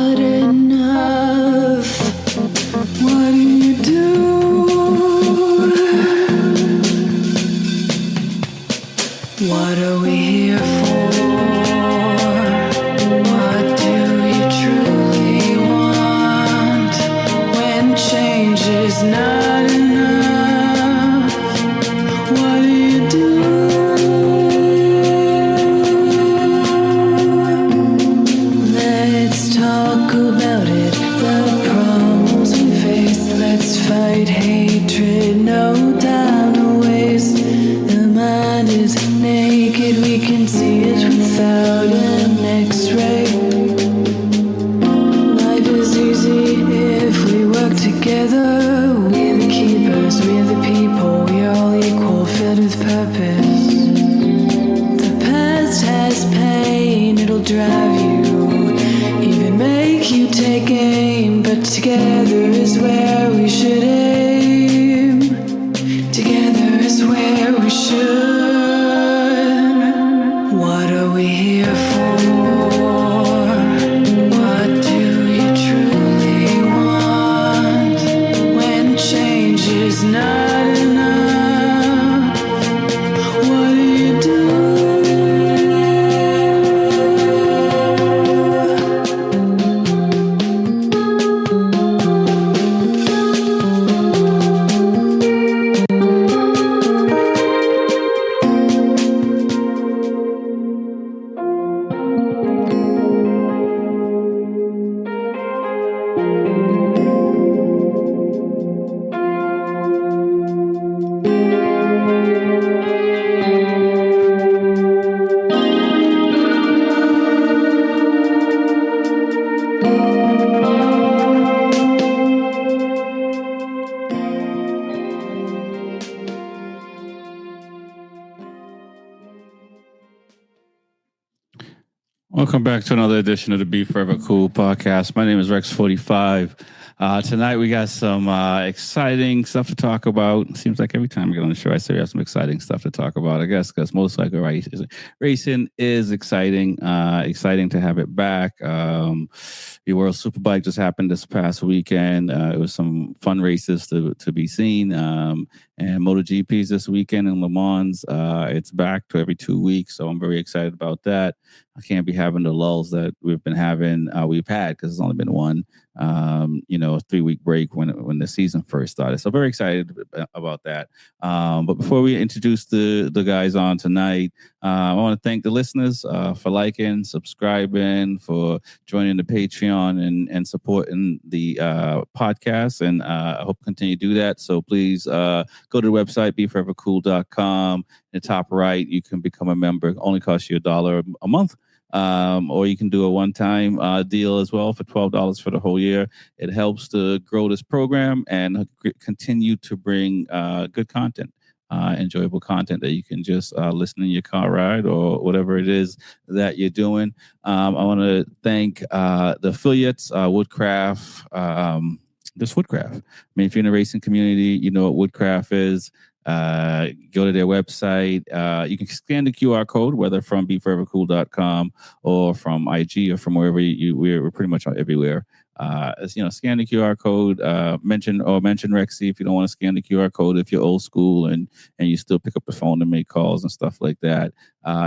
not enough. What do you do? What are we here for? What do you truly want when change is not enough? What do you do? Let's talk about it, the problems we face. Let's fight hatred, no time to waste. The mind is naked, we can see it without an x-ray. Life is easy if we work together. We're the keepers, we're the people, we're all equal, filled with purpose. The past has pain, it'll drive you, even make you take aim. But together is where we should aim. Together is where we should. What are we here for? What do you truly want when change is not enough? What do you do? Welcome back to another edition of the Be Forever Cool podcast. My name is Rex45. Tonight we got some exciting stuff to talk about. Seems like every time we get on the show, I say we have some exciting stuff to talk about. I guess because most likely racing is exciting. Exciting to have it back. The World Superbike just happened this past weekend. It was some fun races to be seen. And MotoGP's this weekend in Le Mans. It's back to every 2 weeks, so I'm very excited about that. I can't be having the lulls that we've had because it's only been one, a 3-week break when the season first started. So very excited about that. But before we introduce the guys on tonight, I want to thank the listeners for liking, subscribing, for joining the Patreon and supporting the podcast. And I hope to continue to do that. So please go to the website, beforevercool.com. In the top right, you can become a member. It only costs you $1 a month. Or you can do a one-time deal as well for $12 for the whole year. It helps to grow this program and continue to bring good content, enjoyable content that you can just listen in your car ride or whatever it is that you're doing. I want to thank the affiliates, Woodcraft, just Woodcraft. I mean, if you're in the racing community, you know what Woodcraft is. Go to their website. You can scan the QR code, whether from beforevercool.com or from IG or from wherever we're pretty much everywhere. Scan the QR code, mention Rexy if you don't want to scan the QR code, if you're old school and you still pick up the phone and make calls and stuff like that.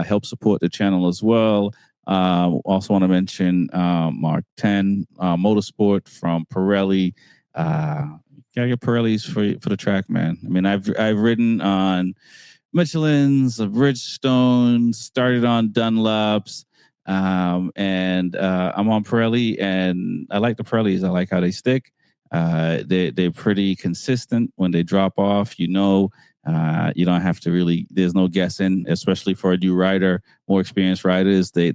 Help support the channel as well. Also want to mention Mark 10 Motorsport from Pirelli. Gotta get Pirellis for the track, man. I mean, I've ridden on Michelin's, Bridgestone, started on Dunlops, and I'm on Pirelli, and I like the Pirellis. I like how they stick. They're pretty consistent when they drop off. You don't have to really. There's no guessing, especially for a new rider. More experienced riders, they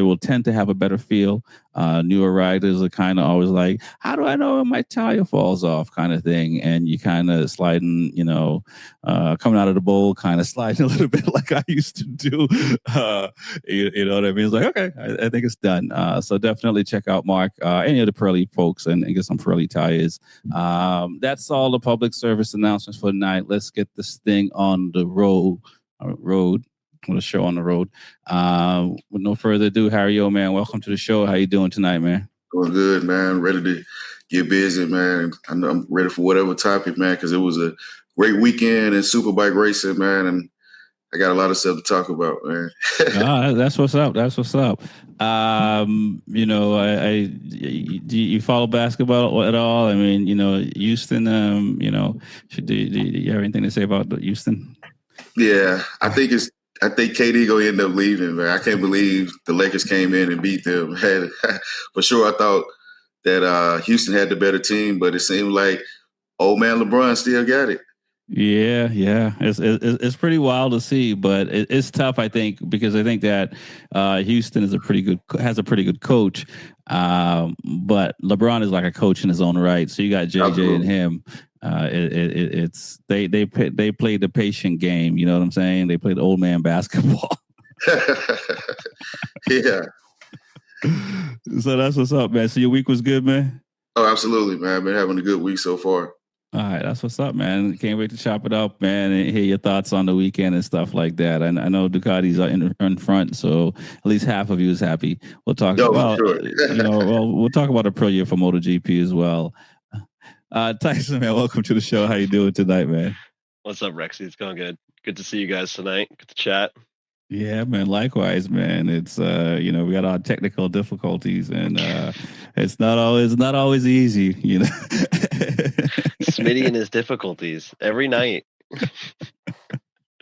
will tend to have a better feel. Newer riders are kind of always like, how do I know when my tire falls off kind of thing? And you kind of sliding, coming out of the bowl, kind of sliding a little bit like I used to do. You know what I mean? It's like, okay, I think it's done. So definitely check out Mark, any of the Pirelli folks and get some Pirelli tires. That's all the public service announcements for tonight. Let's get this thing on the road. on the show on the road. With no further ado, Harry, man, welcome to the show. How you doing tonight, man? Doing good, man. Ready to get busy, man. I know I'm ready for whatever topic, man, because it was a great weekend in superbike racing, man, and I got a lot of stuff to talk about, man. That's what's up. That's what's up. Do you follow basketball at all? I mean, Houston. Do you have anything to say about Houston? Yeah, I think KD gonna end up leaving, man. I can't believe the Lakers came in and beat them. For sure, I thought that Houston had the better team, but it seemed like old man LeBron still got it. Yeah. It's pretty wild to see, but it's tough, I think, because I think that Houston has a pretty good coach, but LeBron is like a coach in his own right. So you got JJ Absolutely. and him. They played the patient game. You know what I'm saying? They played old man basketball. Yeah. So that's what's up, man. So your week was good, man? Oh, absolutely, man. I've been having a good week so far. All right, that's what's up, man. Can't wait to chop it up, man, and hear your thoughts on the weekend and stuff like that. And I know Ducati's in front, so at least half of you is happy. We'll talk about, sure. We'll talk about the pro year for MotoGP as well. Tyson, man, welcome to the show. How you doing tonight, man? What's up, Rexy? It's going good. Good to see you guys tonight. Good to chat. Yeah, man. Likewise, man. It's we got our technical difficulties, and it's not always easy, Smitty and his difficulties every night.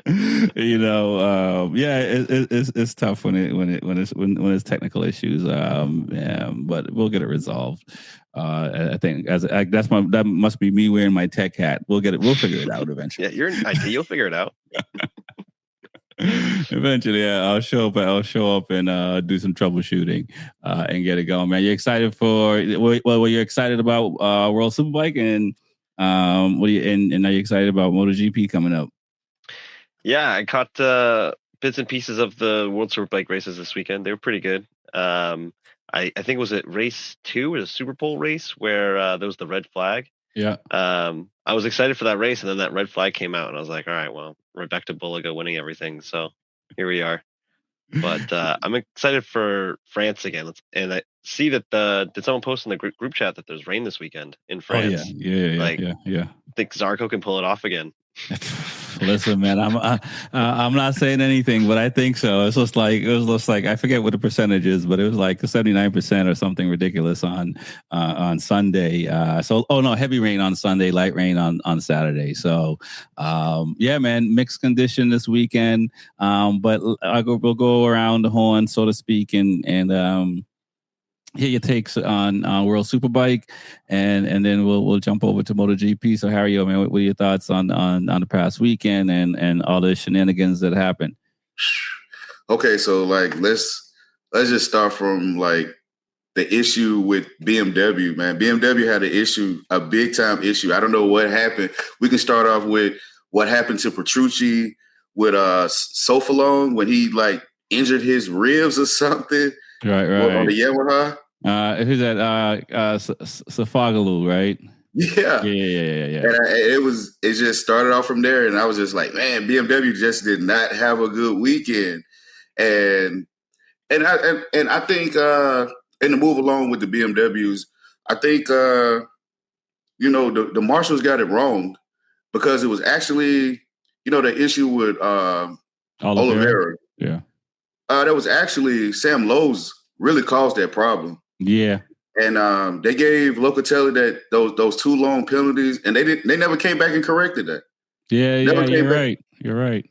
It's tough when it's technical issues. But we'll get it resolved. I think that must be me wearing my tech hat. We'll figure it out eventually. Yeah, you'll figure it out. Eventually, yeah, I'll show up and do some troubleshooting and get it going, man. You're excited were you excited about World Superbike and are you excited about MotoGP coming up? Yeah, I caught bits and pieces of the World Superbike races this weekend. They were pretty good. I think was it race 2 or the Super Bowl race where there was the red flag. Yeah. I was excited for that race, and then that red flag came out, and I was like, all right, well, Rebecca Bulliga winning everything, so here we are. But I'm excited for France again. And I see that did someone post in the group chat that there's rain this weekend in France? Oh, yeah. I think Zarco can pull it off again. Listen, man, I'm not saying anything, but I think so. It was just like I forget what the percentage is, but it was like 79% or something ridiculous on Sunday. Heavy rain on Sunday, light rain on Saturday. So, yeah, man, mixed condition this weekend. But we'll go around the horn, so to speak, and hear your takes on World Superbike, and then we'll jump over to MotoGP. So, Harry, man, what are your thoughts on the past weekend and all the shenanigans that happened? Okay, so let's just start from the issue with BMW, man. BMW had a big time issue. I don't know what happened. We can start off with what happened to Petrucci with Sofalone when he injured his ribs or something. Right. On the Yamaha. Who's that? Safagalu, right? Yeah. And it just started off from there, and I was just like, man, BMW just did not have a good weekend, and I think, and to move along with the BMWs, I think the marshals got it wrong, because it was actually the issue with Oliveira. Yeah. That was actually Sam Lowe's really caused that problem. Yeah. And they gave Locatelli those 2 long penalties, and they never came back and corrected that. Yeah, you're right.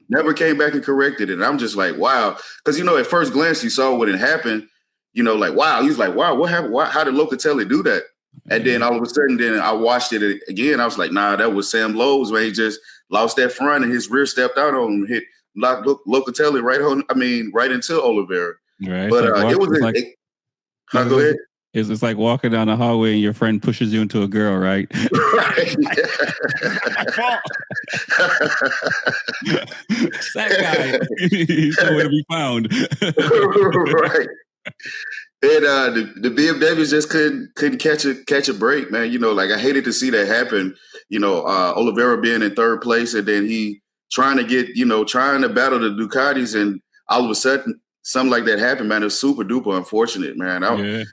Never came back and corrected it. And I'm just like, wow. Because, at first glance, you saw what had happened, wow. He's like, wow, what happened? How did Locatelli do that? And then all of a sudden, then I watched it again. I was like, nah, that was Sam Lowe's, where he just lost that front and his rear stepped out on him, hit Locatelli right into Oliveira. Right. But it was go ahead. It's like walking down the hallway and your friend pushes you into a girl, right? Right. That guy. He's nowhere to be found. Right. And the BMWs just couldn't catch a break, man. I hated to see that happen. Oliveira being in third place, and then he trying to battle the Ducatis, and all of a sudden something like that happened, man. It's super duper unfortunate, man. And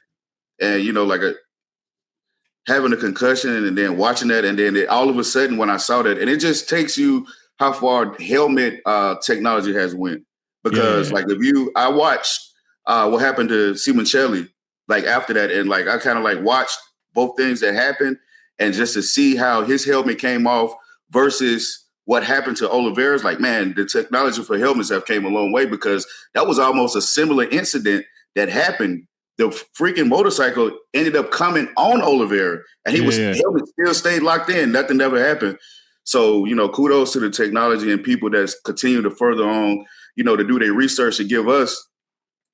having a concussion and then watching that, and then all of a sudden when I saw that, and it just takes you how far helmet technology has went. Because I watched what happened to Simoncelli like after that, and like I kind of like watched both things that happened, and just to see how his helmet came off versus what happened to Oliveira's, like, man, the technology for helmets have came a long way, because that was almost a similar incident that happened. The freaking motorcycle ended up coming on Oliveira, and helmet still stayed locked in. Nothing ever happened. So, kudos to the technology and people that's continue to further on, to do their research to give us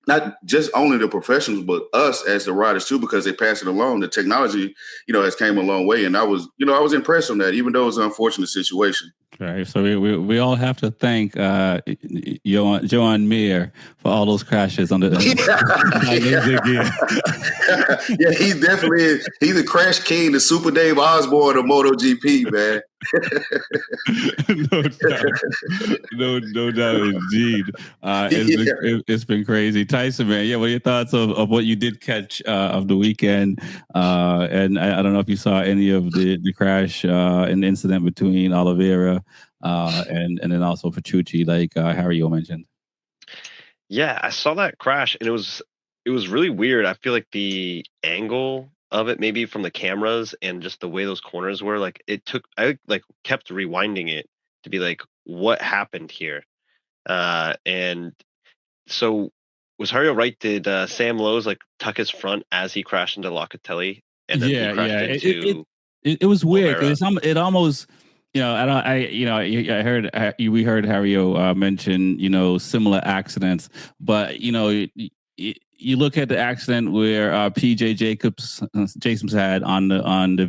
not just only the professionals, but us as the riders too, because they pass it along. The technology, has came a long way. And I was impressed on that, even though it was an unfortunate situation. Right. So we all have to thank Johan Mir for all those crashes on the he's the crash king, the Super Dave Osborne of MotoGP, man. No doubt indeed. It's been crazy. Tyson, man, what are your thoughts of what you did catch of the weekend? And I don't know if you saw any of the crash and the incident between Oliveira and then also Petrucci, like Harry mentioned. Yeah, I saw that crash, and it was really weird. I feel like the angle of it, maybe from the cameras and just the way those corners were, like I like kept rewinding it to be like, what happened here? And so was Hario right? Did Sam Lowe's like tuck his front as he crashed into Locatelli, and then he crashed into? It was weird because it almost. We heard Hario mention, similar accidents, but you look at the accident where PJ Jacobs had on the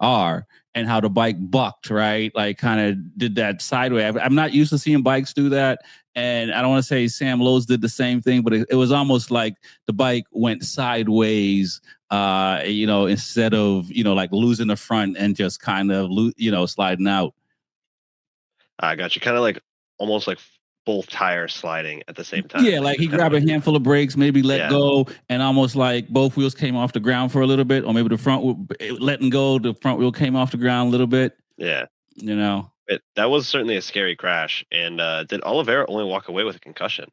V4R, and how the bike bucked, right? Like kind of did that sideways. I'm not used to seeing bikes do that. And I don't want to say Sam Lowe's did the same thing, but it was almost like the bike went sideways, instead of, like losing the front and just kind of, sliding out. I got you. Kind of like almost like both tires sliding at the same time. Yeah, like he grabbed a handful of brakes, maybe let go, and almost like both wheels came off the ground for a little bit, or maybe the front letting go, the front wheel came off the ground a little bit. Yeah. That was certainly a scary crash. And did Oliveira only walk away with a concussion?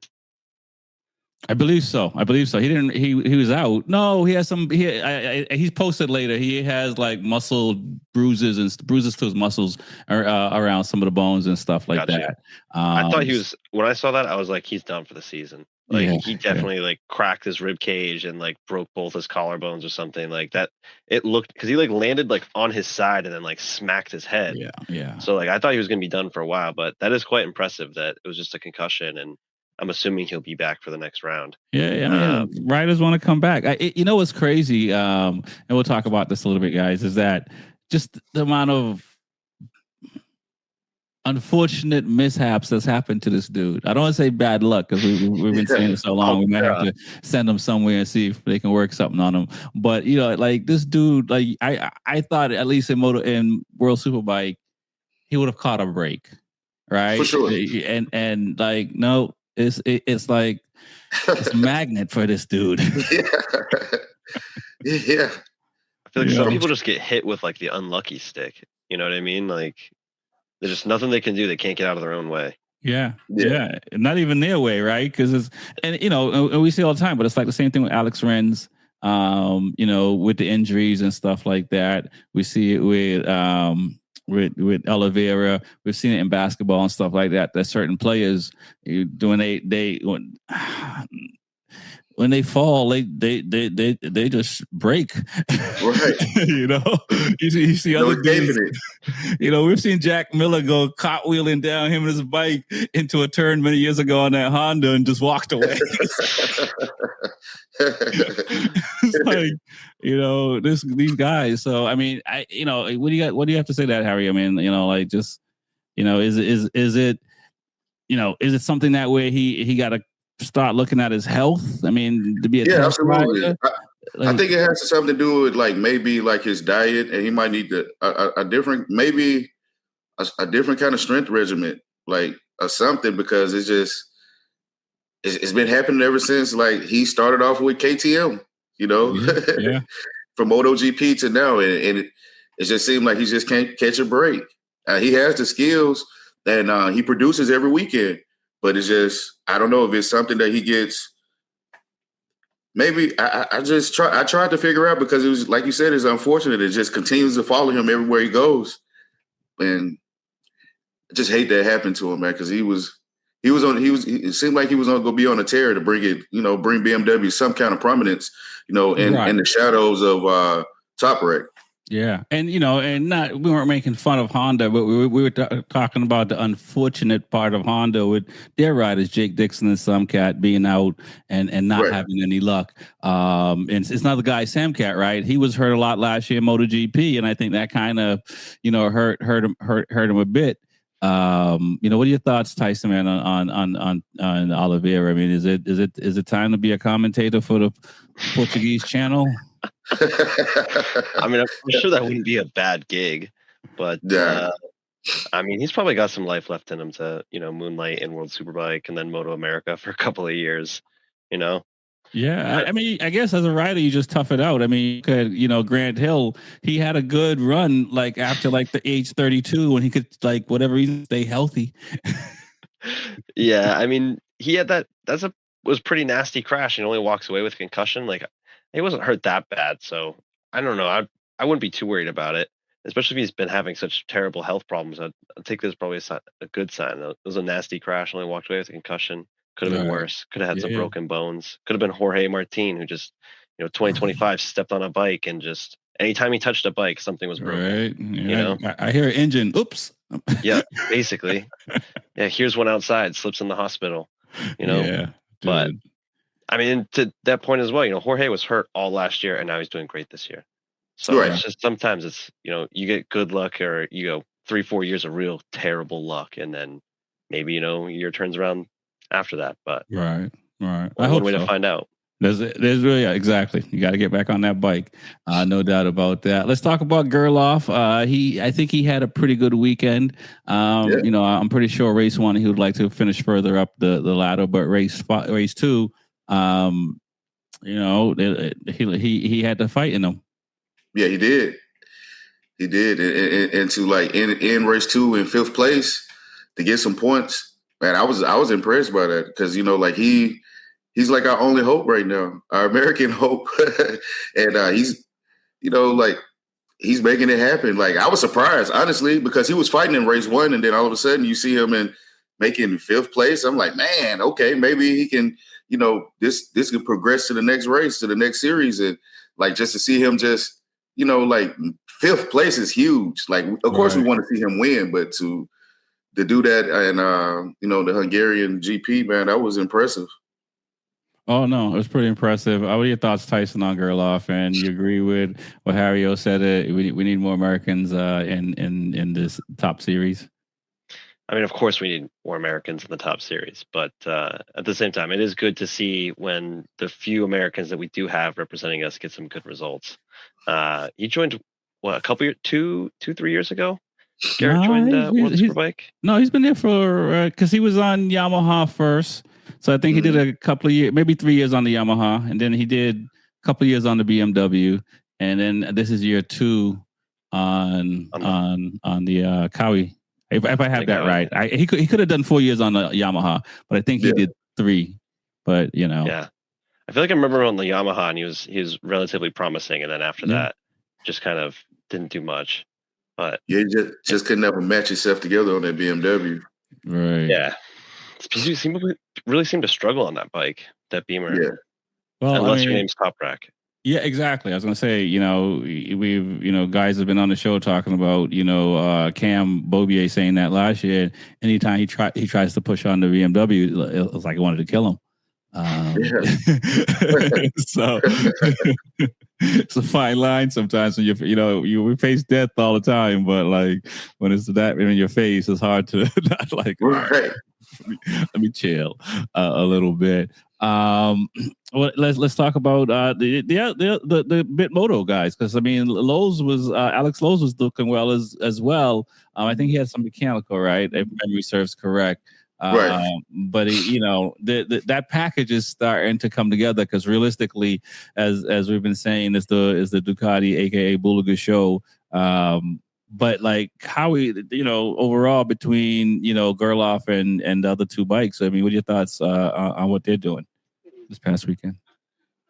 I believe so. He didn't. He was out. No, he has some. He's posted later. He has like muscle bruises to his muscles around some of the bones and stuff like that. I thought he was. When I saw that, I was like, he's done for the season. Like he definitely like cracked his rib cage and like broke both his collarbones or something like that. It looked, because he like landed like on his side and then like smacked his head. Yeah. So like I thought he was gonna be done for a while, but that is quite impressive that it was just a concussion, and I'm assuming he'll be back for the next round. Yeah, I mean, riders want to come back. What's crazy, and we'll talk about this a little bit, guys, is that just the amount of unfortunate mishaps that's happened to this dude. I don't want to say bad luck, because we've been saying it so long. We might have to send him somewhere and see if they can work something on him. But like this dude, like I thought at least in World Superbike, he would have caught a break, right? For sure. And like no. It's like it's a magnet for this dude. Yeah. I feel like some people just get hit with like the unlucky stick. You know what I mean? Like there's just nothing they can do. They can't get out of their own way. Yeah. Not even their way, right? Because and we see all the time, but it's like the same thing with Alex Rins. With the injuries and stuff like that. We see it with Oliveira. We've seen it in basketball and stuff like that. That certain players, when they fall, they just break. Right. You see other dudes. We've seen Jack Miller go cartwheeling down him and his bike into a turn many years ago on that Honda and just walked away. It's like, these guys. So I mean, what do you have to say to that, Harry? I mean, is it something that way he got to start looking at his health? I mean, to be a absolutely. I think it has something to do with like maybe like his diet, and he might need a different, maybe a different kind of strength regimen, like or something, because it's been happening ever since like he started off with KTM, Yeah. from MotoGP to now, and it just seemed like he just can't catch a break. He has the skills, and he produces every weekend, but it's just I don't know if it's something that he gets. Maybe I tried to figure out, because it was like you said, it's unfortunate. It just continues to follow him everywhere he goes, and I just hate that happened to him, man. Because it seemed like he was going to be on a tear to bring BMW some kind of prominence, in the shadows of Top Wreck. Yeah, and we weren't making fun of Honda, but we were talking about the unfortunate part of Honda with their riders, Jake Dixon and Samcat, being out and not having any luck. And it's not the guy Samcat, right? He was hurt a lot last year in MotoGP, and I think that kind of hurt him a bit. What are your thoughts, Tyson, man, on Oliveira? I mean, is it time to be a commentator for the Portuguese channel? I mean, I'm sure that wouldn't be a bad gig, but I mean, he's probably got some life left in him to, moonlight in World Superbike and then Moto America for a couple of years, Yeah, I mean, I guess as a rider, you just tough it out. I mean, Grant Hill, he had a good run, like after like the age 32, when he could, like, whatever reason, stay healthy. Yeah, I mean, he had was pretty nasty crash and only walks away with concussion. Like, he wasn't hurt that bad, so I don't know. I wouldn't be too worried about it, especially if he's been having such terrible health problems. I'd take this probably a good sign. It was a nasty crash, only walked away with a concussion. Could have been worse. Could have had some broken bones. Could have been Jorge Martin, who just, 2025 stepped on a bike and just anytime he touched a bike, something was broken. Right. Yeah. I hear an engine. Oops. Yeah, basically. Yeah, here's one outside, slips in the hospital. Yeah. But I mean, to that point as well, Jorge was hurt all last year and now he's doing great this year. So it's just sometimes it's, you get good luck, or you go 3-4 years of real terrible luck, and then maybe, your turns around after that. But right. I hope one way to find out. There's really exactly. You got to get back on that bike, no doubt about that. Let's talk about Gerloff. I think he had a pretty good weekend. I'm pretty sure race 1 he would like to finish further up the ladder, but race 2, he had to fight in them. Yeah, he did. And to like in race 2 in 5th place to get some points, man, I was impressed by that, because he's like our only hope right now, our American hope, and he's making it happen. Like, I was surprised, honestly, because he was fighting in race 1, and then all of a sudden you see him making 5th place. I'm like, man, okay, maybe he can, this could progress to the next race, to the next series, and like just to see him just, like 5th place is huge. Like, of course we want to see him win, but to do that and the Hungarian GP, man, that was impressive. Oh no, it was pretty impressive. What are your thoughts, Tyson, on Gerloff? And you agree with what Hario said? We need more Americans in this top series. I mean, of course, we need more Americans in the top series, but at the same time, it is good to see when the few Americans that we do have representing us get some good results. He joined a couple years, 2-3 years ago. Garrett joined World Superbike. No, he's been there for because he was on Yamaha first. So I think he did a couple of years, maybe 3 years on the Yamaha, and then he did a couple of years on the BMW, and then this is year 2 on the Kawi. If I have that right, he could have done 4 years on the Yamaha, but I think he did 3. But yeah, I feel like I remember him on the Yamaha, and he was relatively promising, and then after that, just kind of didn't do much. But you just couldn't ever match yourself together on that BMW. Right. Yeah. You really seem to struggle on that bike, that Beamer. Yeah. Well, unless your name's Top Rack. Yeah, exactly. I was going to say, we've, guys have been on the show talking about, Cam Bobier saying that last year. Anytime he tries to push on the BMW, it was like he wanted to kill him. So it's a fine line sometimes when we face death all the time, but like when it's that in your face, it's hard to not like. Right. Let me chill a little bit. Well, let's talk about the Bitmoto guys, because I mean Lowe's was Alex Lowe's was looking well as well. I think he had some mechanical, right, if memory serves correct. Right. But that package is starting to come together, because realistically, as we've been saying, is the Ducati, aka Bulaga show. But like how overall between Gerloff and the other two bikes, I mean, what are your thoughts on what they're doing this past weekend?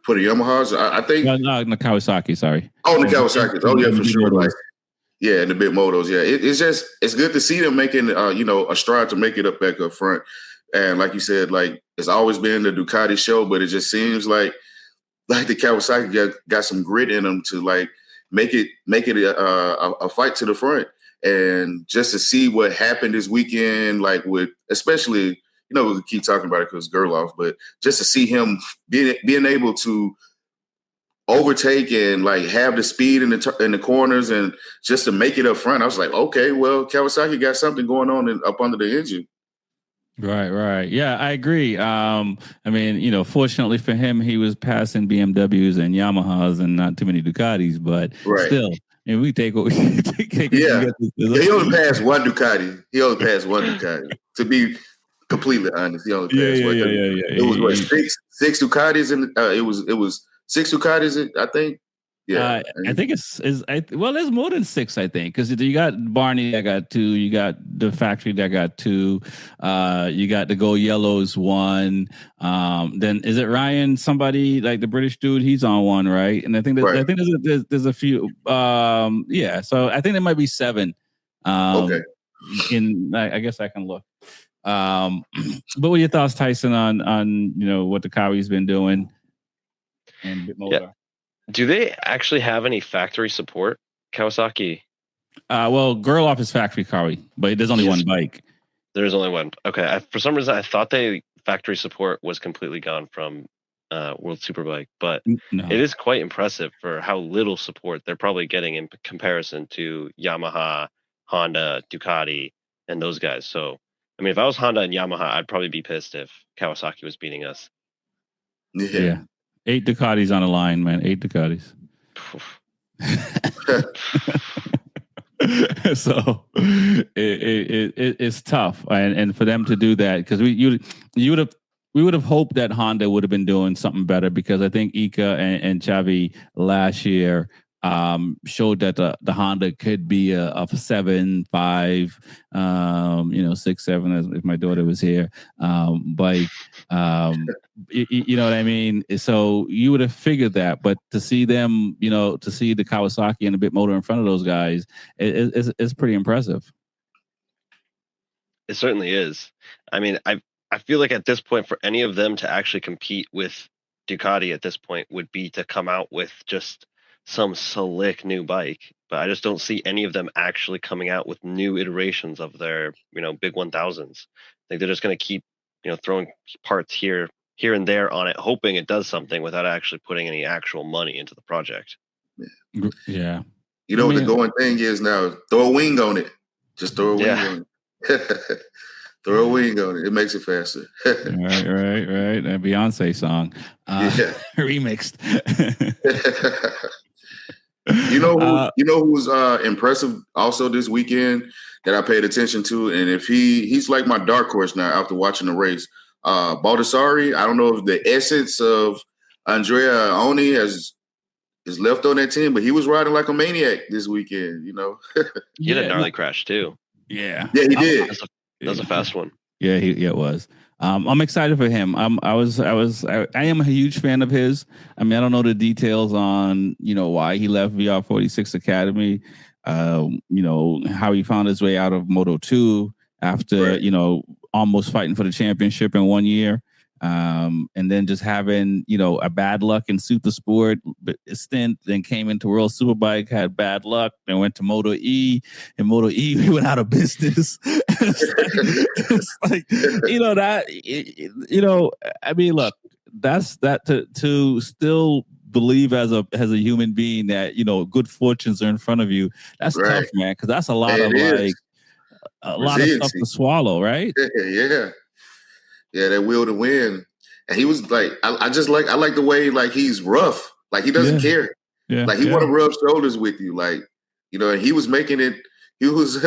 For the Yamahas, I think no, Kawasaki, sorry. Oh, the Kawasaki's. Oh yeah, for sure. Like, yeah, and the Bitmotos. Yeah, it's good to see them making a stride to make it back up front. And like you said, like it's always been the Ducati show, but it just seems like the Kawasaki got some grit in them to like make it a fight to the front. And just to see what happened this weekend, like with especially, we keep talking about it because Gerloff, but just to see him being able to overtake and like have the speed in the corners and just to make it up front, I was like, okay, well, Kawasaki got something going on up under the engine. Right. Yeah, I agree. I mean, fortunately for him, he was passing BMWs and Yamahas and not too many Ducatis, but still, and we take what we take. Yeah, he only passed one Ducati. To be completely honest, he only passed one. It was what, six Ducatis, and it was 6 Ducatis, I think. Yeah, I think there's more than 6, I think, because you got Barney that got 2, you got the factory that got 2, you got the Go Yellows 1. Then is it Ryan? Somebody like the British dude, he's on 1, right? And I think there's a few. Yeah, so I think there might be 7. Okay. I guess I can look. But what are your thoughts, Tyson, on what the Kawai's been doing and Bitmoto? Yeah. Do they actually have any factory support, Kawasaki? Well, Gerloff is factory Kawi, but there's only one bike. There's only one. Okay. For some reason, I thought factory support was completely gone from World Superbike, but it is quite impressive for how little support they're probably getting in comparison to Yamaha, Honda, Ducati, and those guys. So, I mean, if I was Honda and Yamaha, I'd probably be pissed if Kawasaki was beating us. Yeah. 8 Ducatis on the line, man. 8 Ducatis. So it's tough, and for them to do that, because we would have hoped that Honda would have been doing something better, because I think Ika and Xavi last year showed that the Honda could be a 7, 5, 6, 7, if my daughter was here, bike. You know what I mean? So you would have figured that, but to see them, to see the Kawasaki and the Bitmoto in front of those guys, it's pretty impressive. It certainly is. I mean, I feel like at this point, for any of them to actually compete with Ducati at this point would be to come out with just some slick new bike, but I just don't see any of them actually coming out with new iterations of their, big 1000s. I think they're just going to keep, throwing parts here and there on it, hoping it does something without actually putting any actual money into the project. Yeah. What the going thing is now? Throw a wing on it. Just throw a wing on it. Throw a wing on it. It makes it faster. Right. A Beyonce song. Remixed. Who's impressive also this weekend that I paid attention to, and if he's like my dark horse now after watching the race. Baldassari, I don't know if the essence of Andrea Oni is left on that team, but he was riding like a maniac this weekend. He had a gnarly crash too. Yeah, he did. That was a fast one. Yeah, it was. I'm excited for him. I am a huge fan of his. I mean, I don't know the details on why he left VR46 Academy. How he found his way out of Moto 2 after almost fighting for the championship in 1 year, and then just having a bad luck in Super Sport stint, then came into World Superbike, had bad luck, then went to Moto E, and Moto E we went out of business. it's like I mean, look, that's that to still believe as a human being that good fortunes are in front of you. That's tough, man, because that's a lot of a lot of stuff to swallow, right? Yeah, that will to win. and he was like, I like the way like he's rough, like he doesn't care, like he want to rub shoulders with you, like and he was making it. He was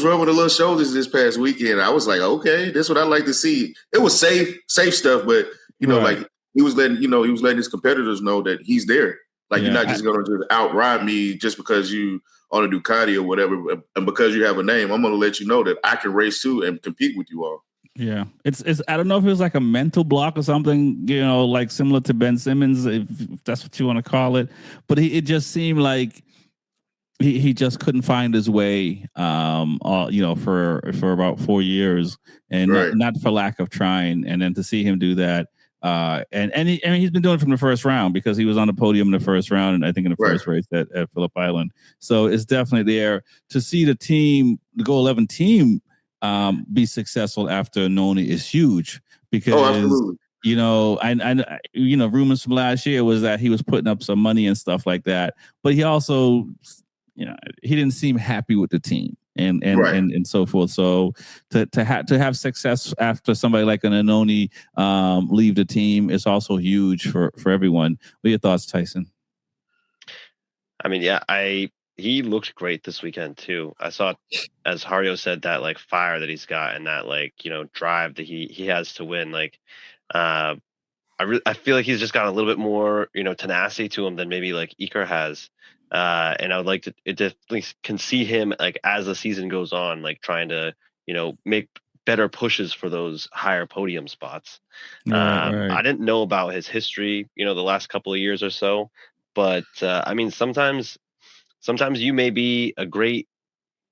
rubbing a little shoulders this past weekend. I was like, okay, that's what I like to see. It was safe stuff, but like he was letting his competitors know that he's there. Like you're not just going to just outride me just because you on a Ducati or whatever, and because you have a name. I'm going to let you know that I can race too and compete with you all. Yeah, it's. I don't know if it was like a mental block or something, like similar to Ben Simmons, if that's what you want to call it. But it just seemed like he just couldn't find his way, for about 4 years, and not for lack of trying. And then to see him do that, he's been doing it from the first round because he was on the podium in the first round, and I think in the first race at Phillip Island. So it's definitely there to see the Go 11 team be successful after Noni is huge because absolutely. I rumors from last year was that he was putting up some money and stuff like that, but he also he didn't seem happy with the team and so forth. So to have success after somebody like an Anoni leave the team is also huge for everyone. What are your thoughts, Tyson? I mean, he looked great this weekend too. I saw, as Hario said, that like fire that he's got and that drive that he has to win. Like, I feel like he's just got a little bit more tenacity to him than maybe like Iker has. And I would like to definitely can see him like as the season goes on, like trying to make better pushes for those higher podium spots. I didn't know about his history, the last couple of years or so, but I mean sometimes you may be a great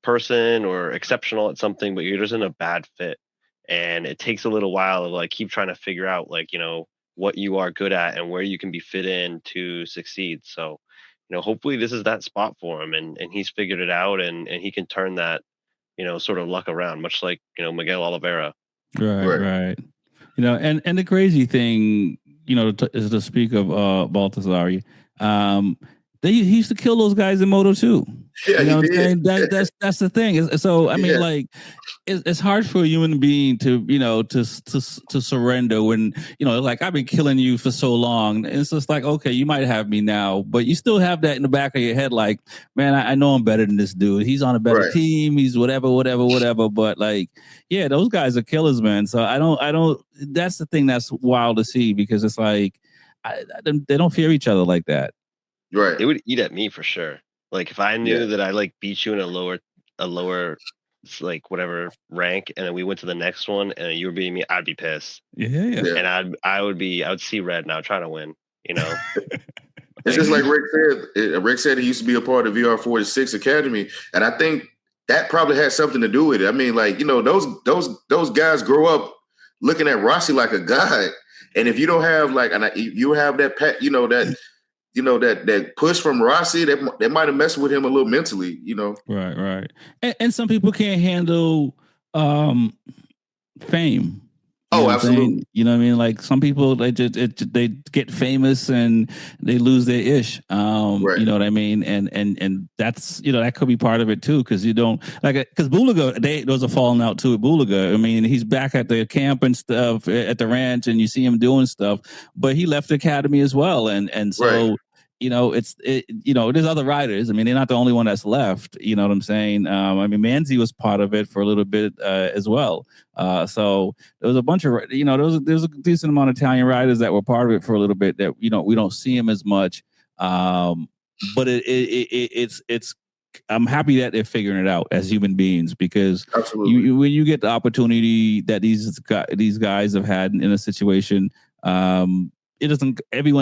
person or exceptional at something, but you're just in a bad fit, and it takes a little while to like keep trying to figure out like what you are good at and where you can be fit in to succeed. So hopefully this is that spot for him, and he's figured it out, and he can turn that, sort of luck around, much like, Miguel Oliveira. Right. And the crazy thing, is to speak of Baltasar, he used to kill those guys in Moto too. Yeah, what I'm saying? That's the thing. So I mean, like, it's hard for a human being to to surrender when like I've been killing you for so long. And it's just like, okay, you might have me now, but you still have that in the back of your head, like, man, I know I'm better than this dude. He's on a better team. He's whatever. But like, yeah, those guys are killers, man. So I don't. That's the thing that's wild to see because it's like they don't fear each other like that. Right. They would eat at me for sure. Like if I knew that I like beat you in a lower like whatever rank, and then we went to the next one and you were beating me, I'd be pissed. Yeah. And I would see red and I would try to win. It's just like Rick said. Rick said he used to be a part of VR46 Academy, and I think that probably had something to do with it. I mean, like those guys grow up looking at Rossi like a god, and if you don't have you have that that push from Rossi, that might have messed with him a little mentally, Right. And some people can't handle fame. Absolutely. You know what I mean? Like some people, they get famous and they lose their ish. You know what I mean? And that's that could be part of it too, because you don't because Bulaga, there was a falling out too with Bulaga. I mean, he's back at the camp and stuff at the ranch, and you see him doing stuff, but he left the academy as well, and so. There's other riders. I mean, they're not the only one that's left. You know what I'm saying? I mean, Manzi was part of it for a little bit as well. So there was a bunch of, there's a decent amount of Italian riders that were part of it for a little bit that, we don't see them as much. But it's I'm happy that they're figuring it out as human beings, because when you get the opportunity that these guys have had in a situation, everyone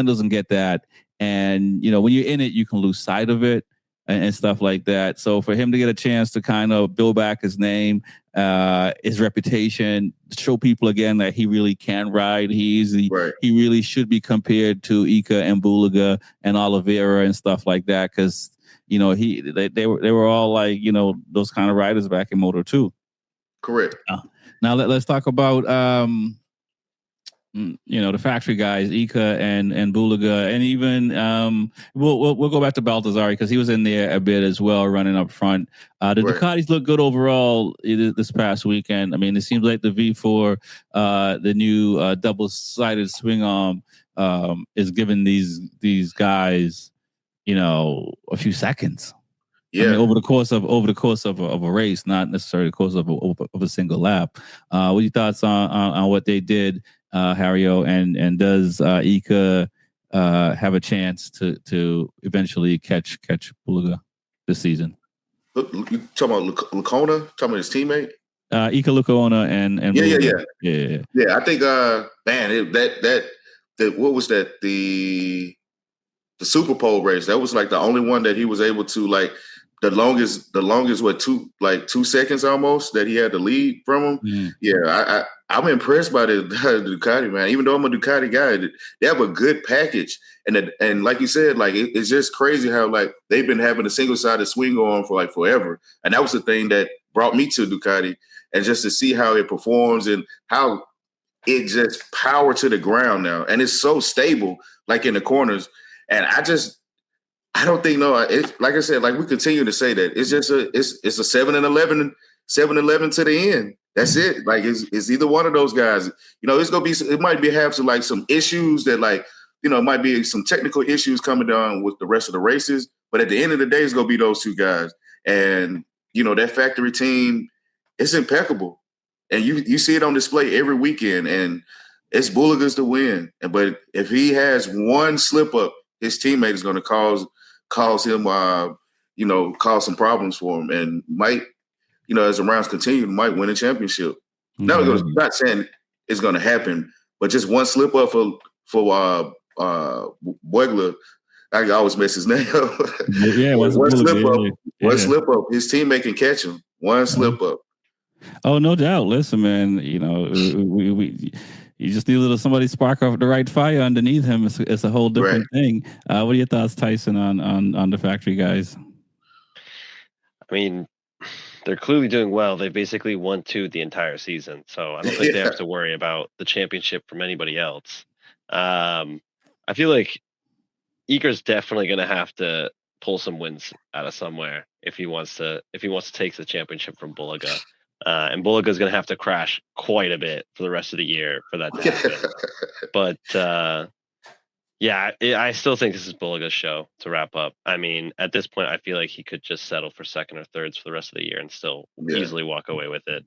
doesn't get that. And, when you're in it, you can lose sight of it and stuff like that. So for him to get a chance to kind of build back his name, his reputation, show people again that he really can ride. He really should be compared to Iker and Bulaga and Oliveira and stuff like that. Because, they were all like, those kind of riders back in Moto2. Correct. Now let's talk about the factory guys, Ika and Bulaga, and even we'll go back to Baltazar because he was in there a bit as well, running up front. The Ducatis look good overall this past weekend. I mean, it seems like the V4, the new double-sided swing arm, is giving these guys, a few seconds. Yeah, I mean, over the course of a race, not necessarily the course of a single lap. What are your thoughts on what they did? Hario, and does Ika have a chance to eventually catch Bulaga this season? You talking about Lacona? Talking about his teammate? Ika Lacona and yeah. I think what was that, the Super Bowl race? That was like the only one that he was able to, like, the longest what, 2 seconds almost that he had to lead from him. Yeah, I'm impressed by the Ducati, man. Even though I'm a Ducati guy, they have a good package, and like you said, like it's just crazy how like they've been having a single-sided swing on for like forever, and that was the thing that brought me to Ducati, and just to see how it performs and how it just power to the ground now, and it's so stable, like in the corners, and I don't think it's like I said, like we continue to say that it's just it's a 7-11 to the end. That's it. Like it's either one of those guys. It's gonna be, it might have some issues that, like, it might be some technical issues coming down with the rest of the races, but at the end of the day, it's gonna be those two guys. And that factory team, it's impeccable, and you see it on display every weekend. And it's Bulaga's to win. But if he has one slip up, his teammate is going to cause him, cause some problems for him, and might, as the rounds continue, might win a championship. Mm-hmm. Not saying it's going to happen, but just one slip up for Boegler. I always mess his name up. Yeah, one slip up, his teammate can catch him. One slip up. Oh, no doubt. Listen, man, we you just need somebody spark off the right fire underneath him. It's a whole different thing. What are your thoughts, Tyson, on the factory guys? I mean, they're clearly doing well. They basically won 2 the entire season, so I don't think they have to worry about the championship from anybody else. I feel like Iker's definitely going to have to pull some wins out of somewhere if he wants to take the championship from Bulaga. And Bulaga's going to have to crash quite a bit for the rest of the year for that to happen. But I still think this is Bulaga's show to wrap up. I mean, at this point, I feel like he could just settle for second or thirds for the rest of the year and still easily walk away with it.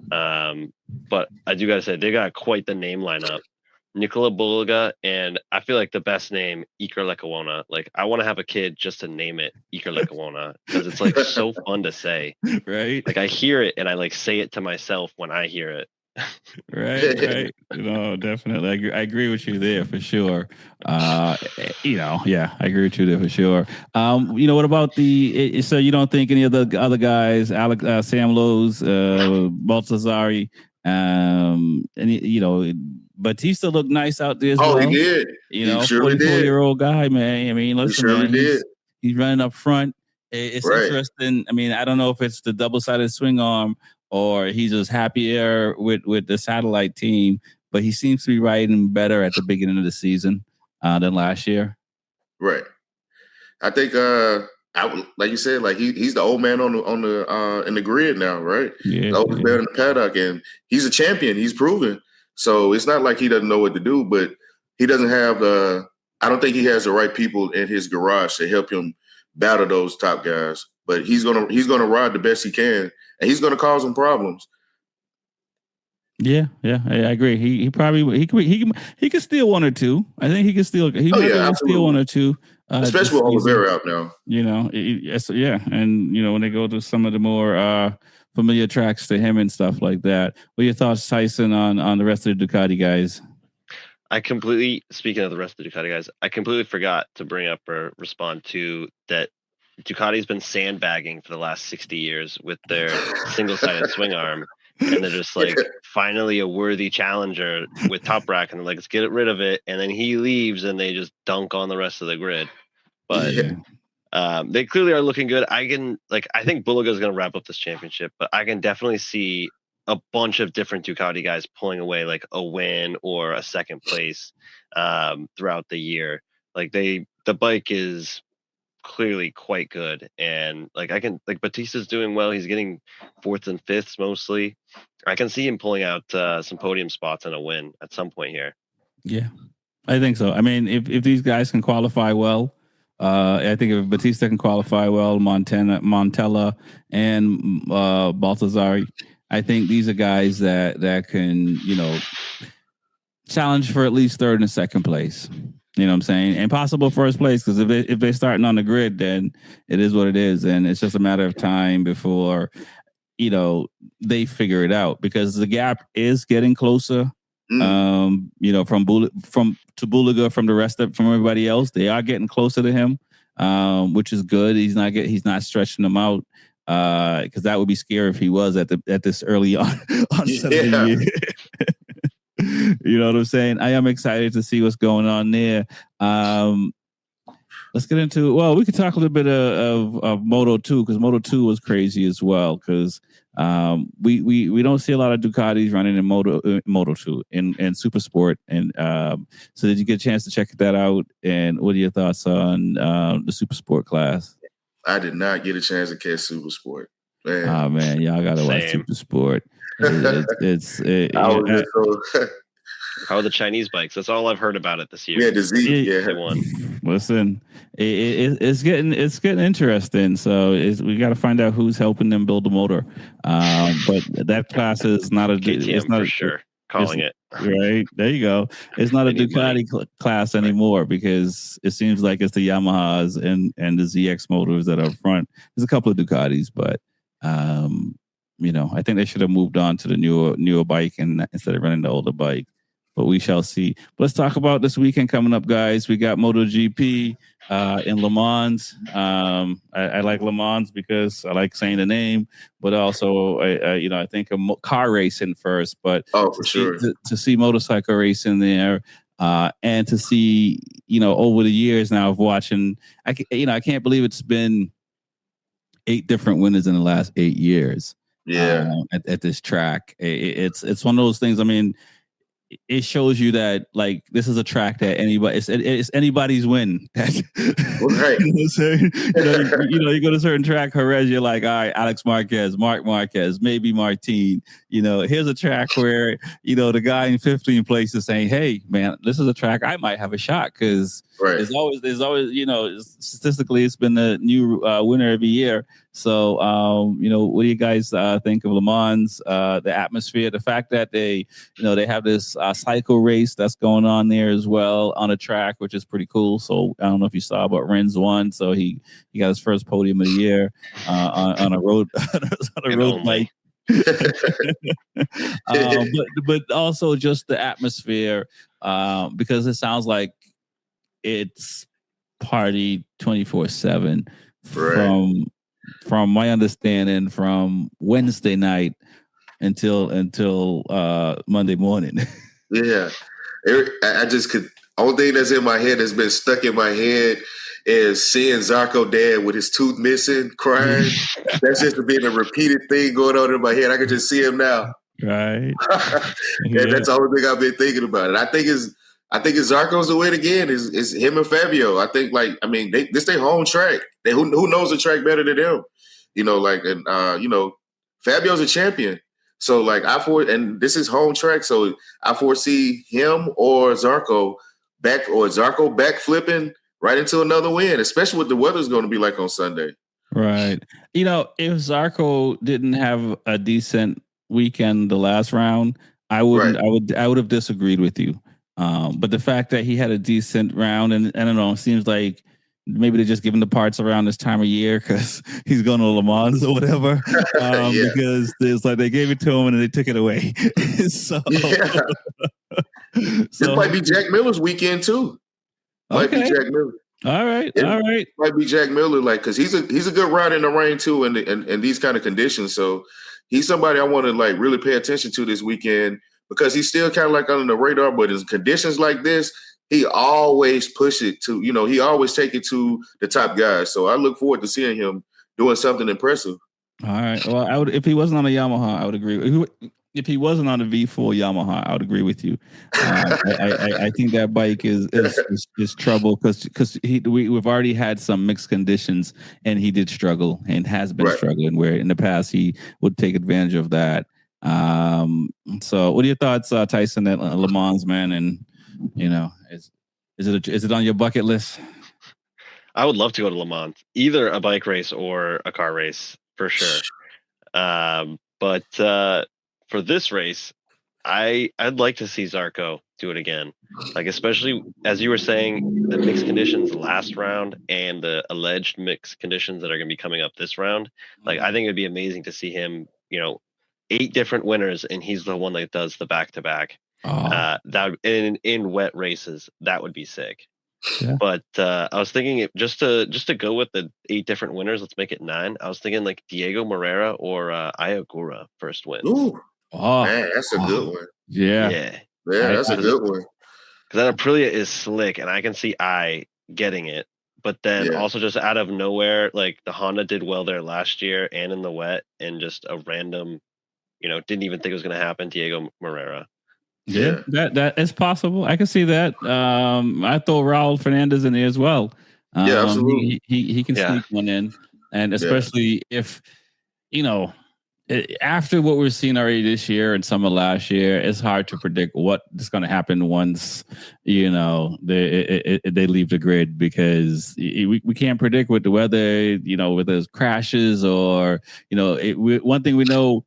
But I do got to say, they got quite the name lineup. Nicola Bulaga, and I feel like the best name, Iker Lecuona. Like, I want to have a kid just to name it Iker Lecuona because it's like so fun to say. Right. Like, I hear it and I like say it to myself when I hear it. Right. Definitely. I agree with you there for sure. I agree with you there for sure. What about so you don't think any of the other guys, Sam Lowe's, Baltazari, Batista looked nice out there as well. Oh, he did. He surely did. 44-year-old guy, man. I mean, listen, he did. He's running up front. It's interesting. I mean, I don't know if it's the double-sided swing arm or he's just happier with the satellite team, but he seems to be riding better at the beginning of the season than last year. Right. I think, like you said, like he's the old man on the in the grid now, right? Yeah. The oldest man in the paddock, and he's a champion. He's proven. So it's not like he doesn't know what to do, but he doesn't have I don't think he has the right people in his garage to help him battle those top guys. But he's gonna ride the best he can, and he's gonna cause them problems. Yeah, I agree. He probably he could steal 1 or 2. I think he could steal. He might steal 1 or 2. Especially with Oliveira out now. And when they go to some of the more familiar tracks to him and stuff like that. What are your thoughts, Tyson, on the rest of the Ducati guys? Speaking of the rest of the Ducati guys, I completely forgot to bring up or respond to that Ducati's been sandbagging for the last 60 years with their single-sided swing arm. And they're just like, finally a worthy challenger with Toprak, and they're like, let's get rid of it. And then he leaves and they just dunk on the rest of the grid. But they clearly are looking good. I think Bulaga is going to wrap up this championship, but I can definitely see a bunch of different Ducati guys pulling away like a win or a second place throughout the year. Like the bike is clearly quite good, and like Batista's doing well. He's getting fourths and fifths mostly. I can see him pulling out some podium spots and a win at some point here. Yeah, I think so. I mean, if these guys can qualify well, I think if Batista can qualify well, Montella, and Baltazar, I think these are guys that can, challenge for at least third and second place. You know what I'm saying? And possible first place, because if they're starting on the grid, then it is what it is, and it's just a matter of time before they figure it out, because the gap is getting closer. From Buliga, from everybody else, they are getting closer to him, which is good. He's not stretching them out, because that would be scary if he was at this early on Saturday. You know what I'm saying? I am excited to see what's going on there. Let's get into, well, we could talk a little bit of Moto 2, because Moto 2 was crazy as well, because we don't see a lot of Ducatis running in Moto 2 in Super Sport. And so did you get a chance to check that out? And what are your thoughts on the Super Sport class? I did not get a chance to catch Super Sport. Man. Oh, man, y'all got to watch Super Sport. How are the Chinese bikes? That's all I've heard about it this year. Yeah, the Z. They won. Listen, it's getting interesting. So we got to find out who's helping them build the motor. But that class is not a. KTM it's not for sure. Calling it right. There you go. It's not a Ducati class anymore, because it seems like it's the Yamahas and the ZX motors that are up front. There's a couple of Ducatis, but I think they should have moved on to the newer bike instead of running the older bike. But we shall see. Let's talk about this weekend coming up, guys. We got MotoGP in Le Mans. I like Le Mans because I like saying the name, but also I think of car racing first. But for sure, to see motorcycle racing there, and to see over the years now of watching, I can't believe it's been 8 different winners in the last 8 years. Yeah, at this track, it's one of those things. I mean, it shows you that like this is a track that it's anybody's win. Right. You go to a certain track, Jerez, you're like, all right, Alex Marquez, Mark Marquez, maybe Martin. Here's a track where the guy in 15th place is saying, hey man, this is a track I might have a shot, because there's always statistically it's been a new winner every year. So what do you guys think of Le Mans, the atmosphere, the fact that they have this cycle race that's going on there as well on a track, which is pretty cool. So I don't know if you saw, but Renz won, so he got his first podium of the year on a road bike. But also just the atmosphere, because it sounds like it's party 24/7 from my understanding, from Wednesday night until Monday morning. Yeah, I just could. Only thing that's in my head that's been stuck in my head is seeing Zarco dad with his tooth missing, crying. That's just been a repeated thing going on in my head. I can just see him now. Right. And that's the only thing I've been thinking about. And I think it's Zarco's the win again. Is him and Fabio. I think this their home track. Who knows the track better than them? Fabio's a champion. So and this is home track. So I foresee him or Zarco back flipping right into another win, especially what the weather's going to be like on Sunday. Right. If Zarco didn't have a decent weekend the last round, I wouldn't. Right. I would have disagreed with you. But the fact that he had a decent round, and I don't know, it seems like maybe they're just giving the parts around this time of year because he's going to Le Mans or whatever. Because it's like they gave it to him and they took it away. So this might be Jack Miller's weekend too. Might be Jack Miller. All right. Might be Jack Miller, because he's a good rider in the rain too, and these kind of conditions. So he's somebody I want to really pay attention to this weekend, because he's still kind of under the radar, but in conditions like this, he always push it to, he always take it to the top guys. So I look forward to seeing him doing something impressive. All right. Well, I would if he wasn't on a Yamaha, I would agree. If he wasn't on a V4 Yamaha, I would agree with you. I think that bike is trouble because we've already had some mixed conditions and he did struggle and has been Right. struggling where in the past he would take advantage of that. So what are your thoughts, Tyson, at Le Mans, man? And is it on your bucket list? I would love to go to Le Mans, either a bike race or a car race for sure. But for this race, I'd like to see Zarco do it again. Like, especially as you were saying, the mixed conditions last round and the alleged mixed conditions that are going to be coming up this round. Like, I think it'd be amazing to see him, 8 different winners, and he's the one that does the back-to-back. That in wet races, that would be sick. Yeah. But I was thinking just to go with the 8 different winners, let's make it 9. I was thinking like Diego Moreira or Ayagura first wins. Ooh, man, that's a good one. Yeah, that's a good one. Because that Aprilia is slick, and I can see getting it. But then also just out of nowhere, like the Honda did well there last year and in the wet, and just a random, didn't even think it was going to happen. Diego Moreira. Yeah, that is possible. I can see that. I throw Raul Fernandez in there as well. Absolutely. He can sneak one in, and especially if after what we've seen already this year and some of last year, it's hard to predict what is going to happen once they leave the grid because we can't predict with the weather. With those crashes or one thing we know,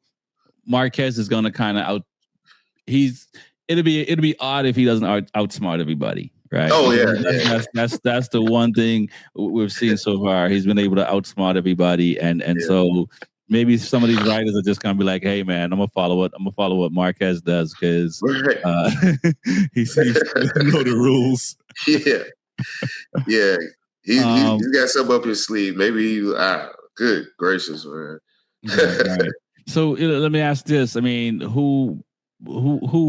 Marquez is going to kind of out. It'll be odd if he doesn't outsmart everybody, right? Oh yeah, that's the one thing we've seen so far. He's been able to outsmart everybody, and so maybe some of these riders are just gonna be like, "Hey, man, I'm gonna follow what Marquez does because he seems to know the rules." Yeah. He's got something up his sleeve. Maybe good gracious, man. Right. So let me ask this: I mean, who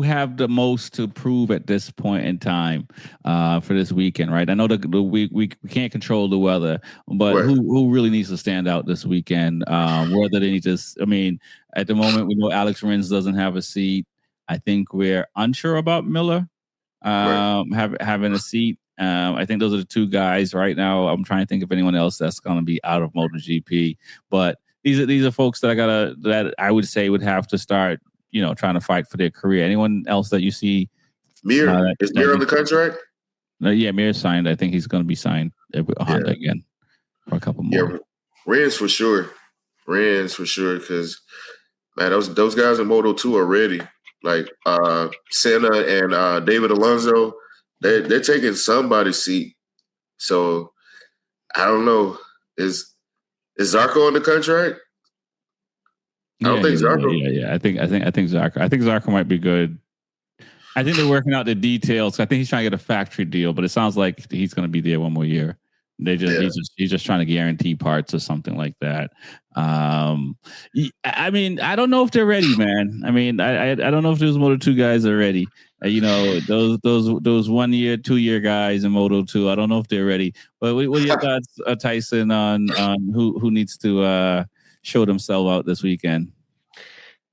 have the most to prove at this point in time for this weekend, right? I know we can't control the weather, but who really needs to stand out this weekend? Whether they need to, at the moment we know Alex Rins doesn't have a seat. I think we're unsure about Miller having a seat. I think those are the 2 guys right now. I'm trying to think of anyone else that's going to be out of MotoGP, but these are folks that I would say would have to start trying to fight for their career. Anyone else that you see? Mir is Mir on the contract? Yeah, Mir signed. I think he's going to be signed with Honda again for a couple more. Yeah, Rins for sure. Because man, those guys in Moto 2 are ready. Like Senna and David Alonso, they're taking somebody's seat. So I don't know. Is Zarco on the contract? I don't think Zarco. Yeah. I think Zarco. I think Zarco might be good. I think they're working out the details. I think he's trying to get a factory deal, but it sounds like he's going to be there one more year. He's just trying to guarantee parts or something like that. I don't know if they're ready, man. I don't know if those Moto 2 guys are ready. Those 1 year, 2 year guys in Moto 2. I don't know if they're ready. But what are your thoughts, Tyson, on who needs to show themselves out this weekend?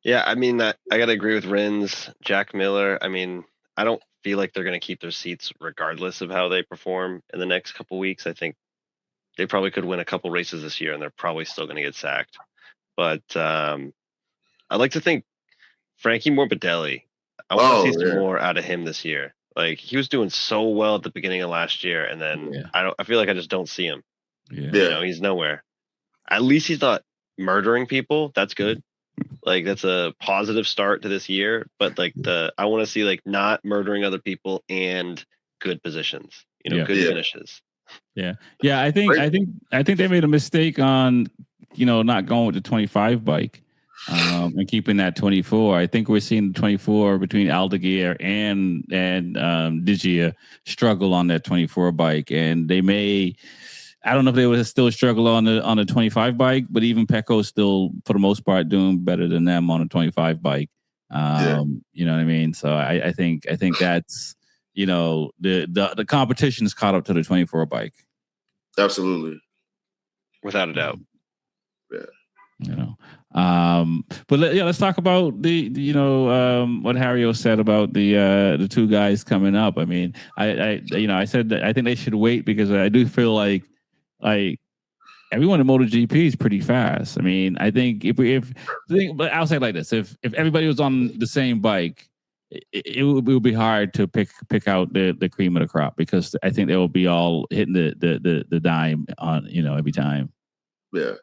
Yeah, I got to agree with Rins, Jack Miller. I don't feel like they're going to keep their seats regardless of how they perform in the next couple weeks. I think they probably could win a couple races this year, and they're probably still going to get sacked. But I'd like to think Frankie Morbidelli. I want to see some more out of him this year. Like, he was doing so well at the beginning of last year, and then I feel like I just don't see him. Yeah. He's nowhere. At least he's not murdering people. That's good. Like, that's a positive start to this year. But I want to see not murdering other people and good positions. Good finishes. Yeah. I think they made a mistake on not going with the 25 bike and keeping that 24. I think we're seeing the 24 between Aldeguer and Digia struggle on that 24 bike, and they may. I don't know if they would still struggle on the 25 bike, but even Pecco's still, for the most part, doing better than them on a 25 bike. You know what I mean? So I think that's the competition is caught up to the 24 bike. Absolutely, without a doubt. Yeah. But let's talk about what Hario said about the two guys coming up. I mean, I said that I think they should wait because I do feel like everyone in MotoGP is pretty fast. I mean, I think but I'll say it like this: if everybody was on the same bike, it would be hard to pick out the cream of the crop because I think they will be all hitting the dime on every time. Yeah,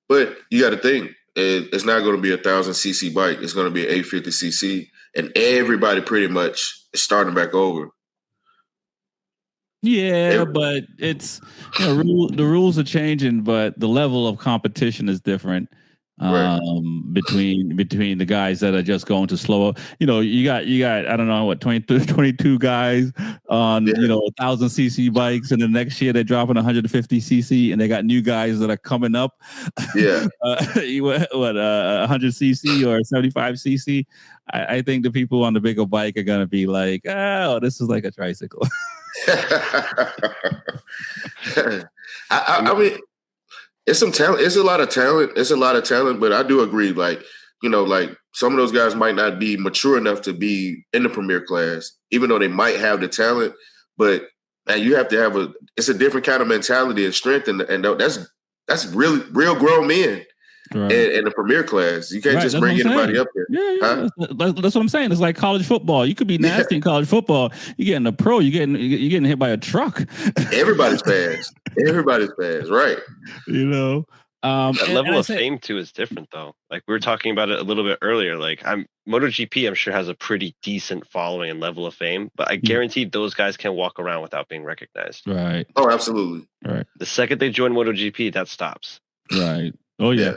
but you got to think it's not going to be 1,000cc bike. It's going to be 850cc, and everybody pretty much is starting back over. Yeah, but it's the rules are changing, but the level of competition is different between the guys that are just going to slower. You got I don't know what 22 guys on 1,000cc bikes, and the next year they're dropping 150cc, and they got new guys that are coming up. Yeah, what 100cc or 75cc. I think the people on the bigger bike are gonna be like, oh, this is like a tricycle. I mean, it's some talent. It's a lot of talent. But I do agree. Like some of those guys might not be mature enough to be in the premier class, even though they might have the talent. But man, you have to have it's a different kind of mentality and strength, and that's really real grown men. Right. In the premier class, you can't just bring anybody up there. Yeah. That's what I'm saying. It's like college football. You could be nasty in college football. You get in the pro, you're getting hit by a truck. Everybody's fast. Right? That level of fame too is different, though. Like we were talking about it a little bit earlier. Like MotoGP, I'm sure has a pretty decent following and level of fame, but I guarantee those guys can't walk around without being recognized. Right. Oh, absolutely. Right. The second they join MotoGP, that stops. Right. Oh yeah.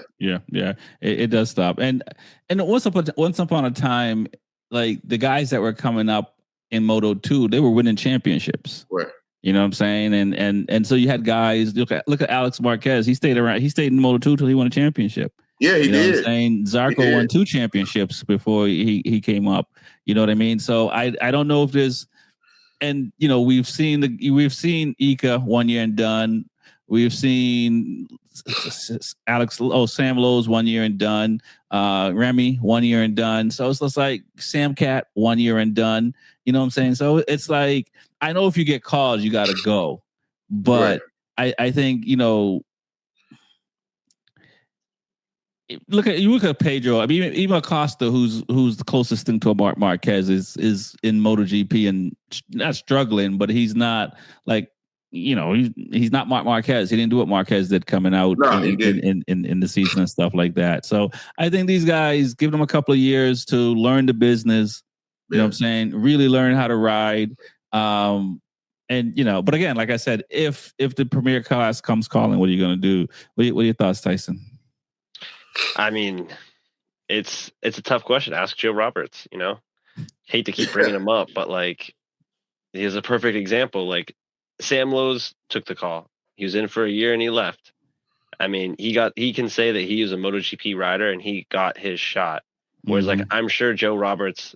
It does stop. And once upon a time, like the guys that were coming up in Moto 2, they were winning championships. Right. You know what I'm saying? And so you had guys. Look at Alex Marquez. He stayed in Moto 2 till he won a championship. Yeah, he did. What I'm saying? Zarco won 2 championships before he came up. You know what I mean? So I don't know if there's, and we've seen Ika 1 year and done. We've seen Sam Lowe's 1 year and done. Remy 1 year and done. So it's just like Sam Cat 1 year and done. You know what I'm saying? So it's like, I know if you get called, you got to go. But I think, look at Pedro. I mean, even Acosta, who's the closest thing to a Marc Marquez, is in MotoGP and not struggling, but he's not like, he's not Marc Marquez. He didn't do what Marquez did coming out in the season and stuff like that. So I think these guys, give them a couple of years to learn the business. You know what I'm saying? Really learn how to ride. But again, like I said, if the premier class comes calling, what are you going to do? What are your thoughts, Tyson? I mean, it's a tough question. Ask Joe Roberts. Hate to keep bringing him up, but like, he's a perfect example. Like, Sam Lowe's took the call. He was in for a year and he left. I mean, he can say that he was a MotoGP rider and he got his shot. Whereas, like, I'm sure Joe Roberts,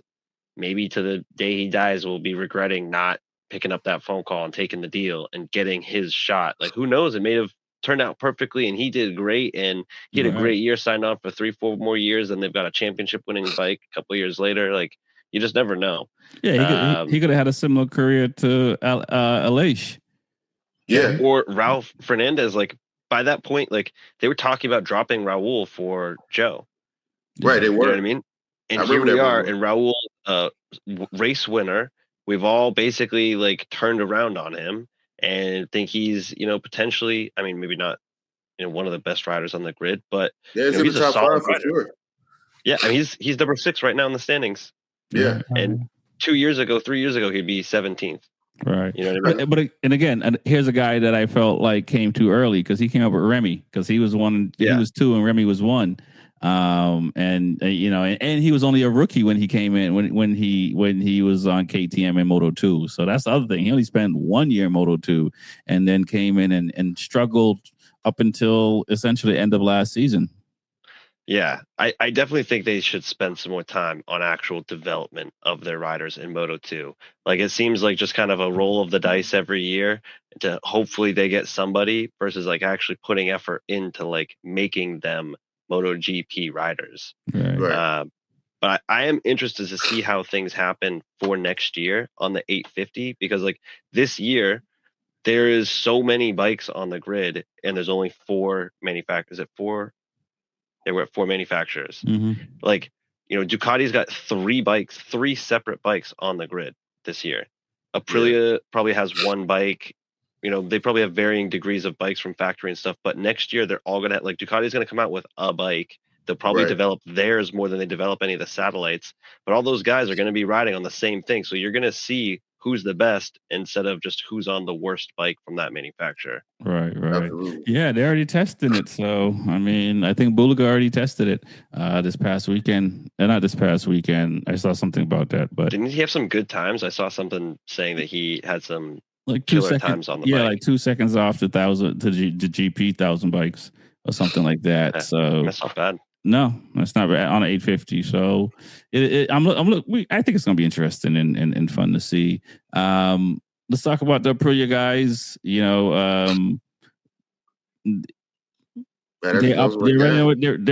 maybe to the day he dies, will be regretting not picking up that phone call and taking the deal and getting his shot. Like, who knows? It may have turned out perfectly and he did great. And he had a great year, signed on for 3-4 more years. And they've got a championship winning bike a couple of years later. Like, you just never know. Yeah, he could have had a similar career to Aleix. Yeah. Or Ralph Fernandez. Like, by that point, like, they were talking about dropping Raul for Joe. Right, they were. You know what I mean? And here we are, and Raul, race winner. We've all basically, like, turned around on him and think he's, potentially, I mean, maybe not, one of the best riders on the grid, but he's in the top 5 for sure. Yeah, I mean, he's number 6 right now in the standings. Yeah. And 3 years ago, he'd be 17th. Right. You know what I mean? But again, here's a guy that I felt like came too early because he came up with Remy because he was 1, he was 2 and Remy was 1. And he was only a rookie when he came in when he was on KTM in Moto 2. So that's the other thing. He only spent 1 year in Moto 2 and then came in and struggled up until essentially end of last season. Yeah, I definitely think they should spend some more time on actual development of their riders in Moto 2. Like, it seems like just kind of a roll of the dice every year to hopefully they get somebody versus like actually putting effort into like making them MotoGP riders. Right. But I am interested to see how things happen for next year on the 850, because like this year there is so many bikes on the grid and there's only 4 manufacturers. Is it 4? They were at 4 manufacturers. Mm-hmm. Like, Ducati's got 3 separate bikes on the grid this year. Aprilia probably has 1 bike. They probably have varying degrees of bikes from factory and stuff, but next year they're all gonna Ducati's gonna come out with a bike. They'll probably develop theirs more than they develop any of the satellites, but all those guys are gonna be riding on the same thing. So you're gonna see who's the best instead of just who's on the worst bike from that manufacturer. Right. Absolutely. Yeah, they're already testing it. So, I mean, I think Buliga already tested it this past weekend. Not this past weekend. I saw something about that. But didn't he have some good times? I saw something saying that he had some like 2 seconds times on the bike. like 2 seconds off the GP 1,000 bikes or something like that. So that's not bad. No, that's not bad on an 850. So I think it's going to be interesting and fun to see. Let's talk about the Aprilia guys. They're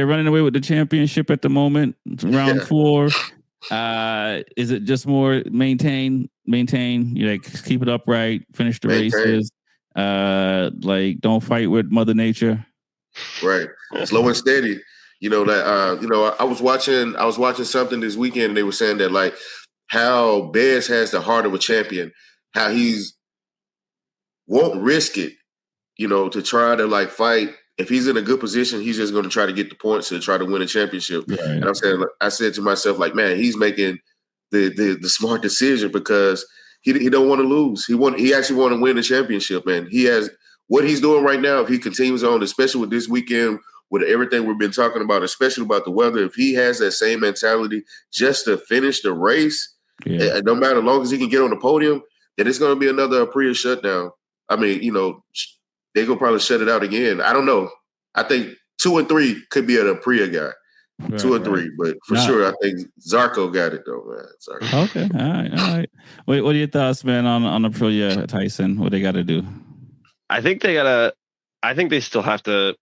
running away with the championship at the moment. Round 4. Is it just more maintain? Keep it upright, finish the races. Don't fight with Mother Nature. Right, slow and steady. I was watching something this weekend, and they were saying that like how Bez has the heart of a champion, how he's won't risk it, to try to like fight. If he's in a good position, he's just going to try to get the points to try to win a championship. Right. And I said to myself, like, man, he's making the smart decision because he don't want to lose. He actually want to win the championship, man. He has what he's doing right now. If he continues on, especially with this weekend, with everything we've been talking about, especially about the weather, if he has that same mentality just to finish the race, no matter as long as he can get on the podium, then it's going to be another Aprilia shutdown. I mean, they're going to probably shut it out again. I don't know. I think 2 and 3 could be an Aprilia guy. Right, 2 and 3, but for sure, I think Zarco got it though, man. Zarco. Okay, all right. What are your thoughts, man, on Aprilia, Tyson? What they got to do? I think they still have to,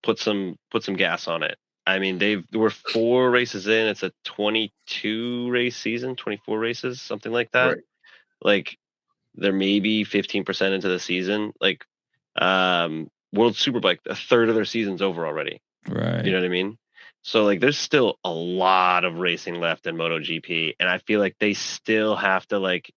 put some gas on it. I mean, there were 4 races in. It's a 22 race season, 24 races, something like that. Right. Like they're maybe 15% into the season. Like World Superbike, a third of their season's over already. Right. You know what I mean? So like there's still a lot of racing left in MotoGP, and I feel like they still have to like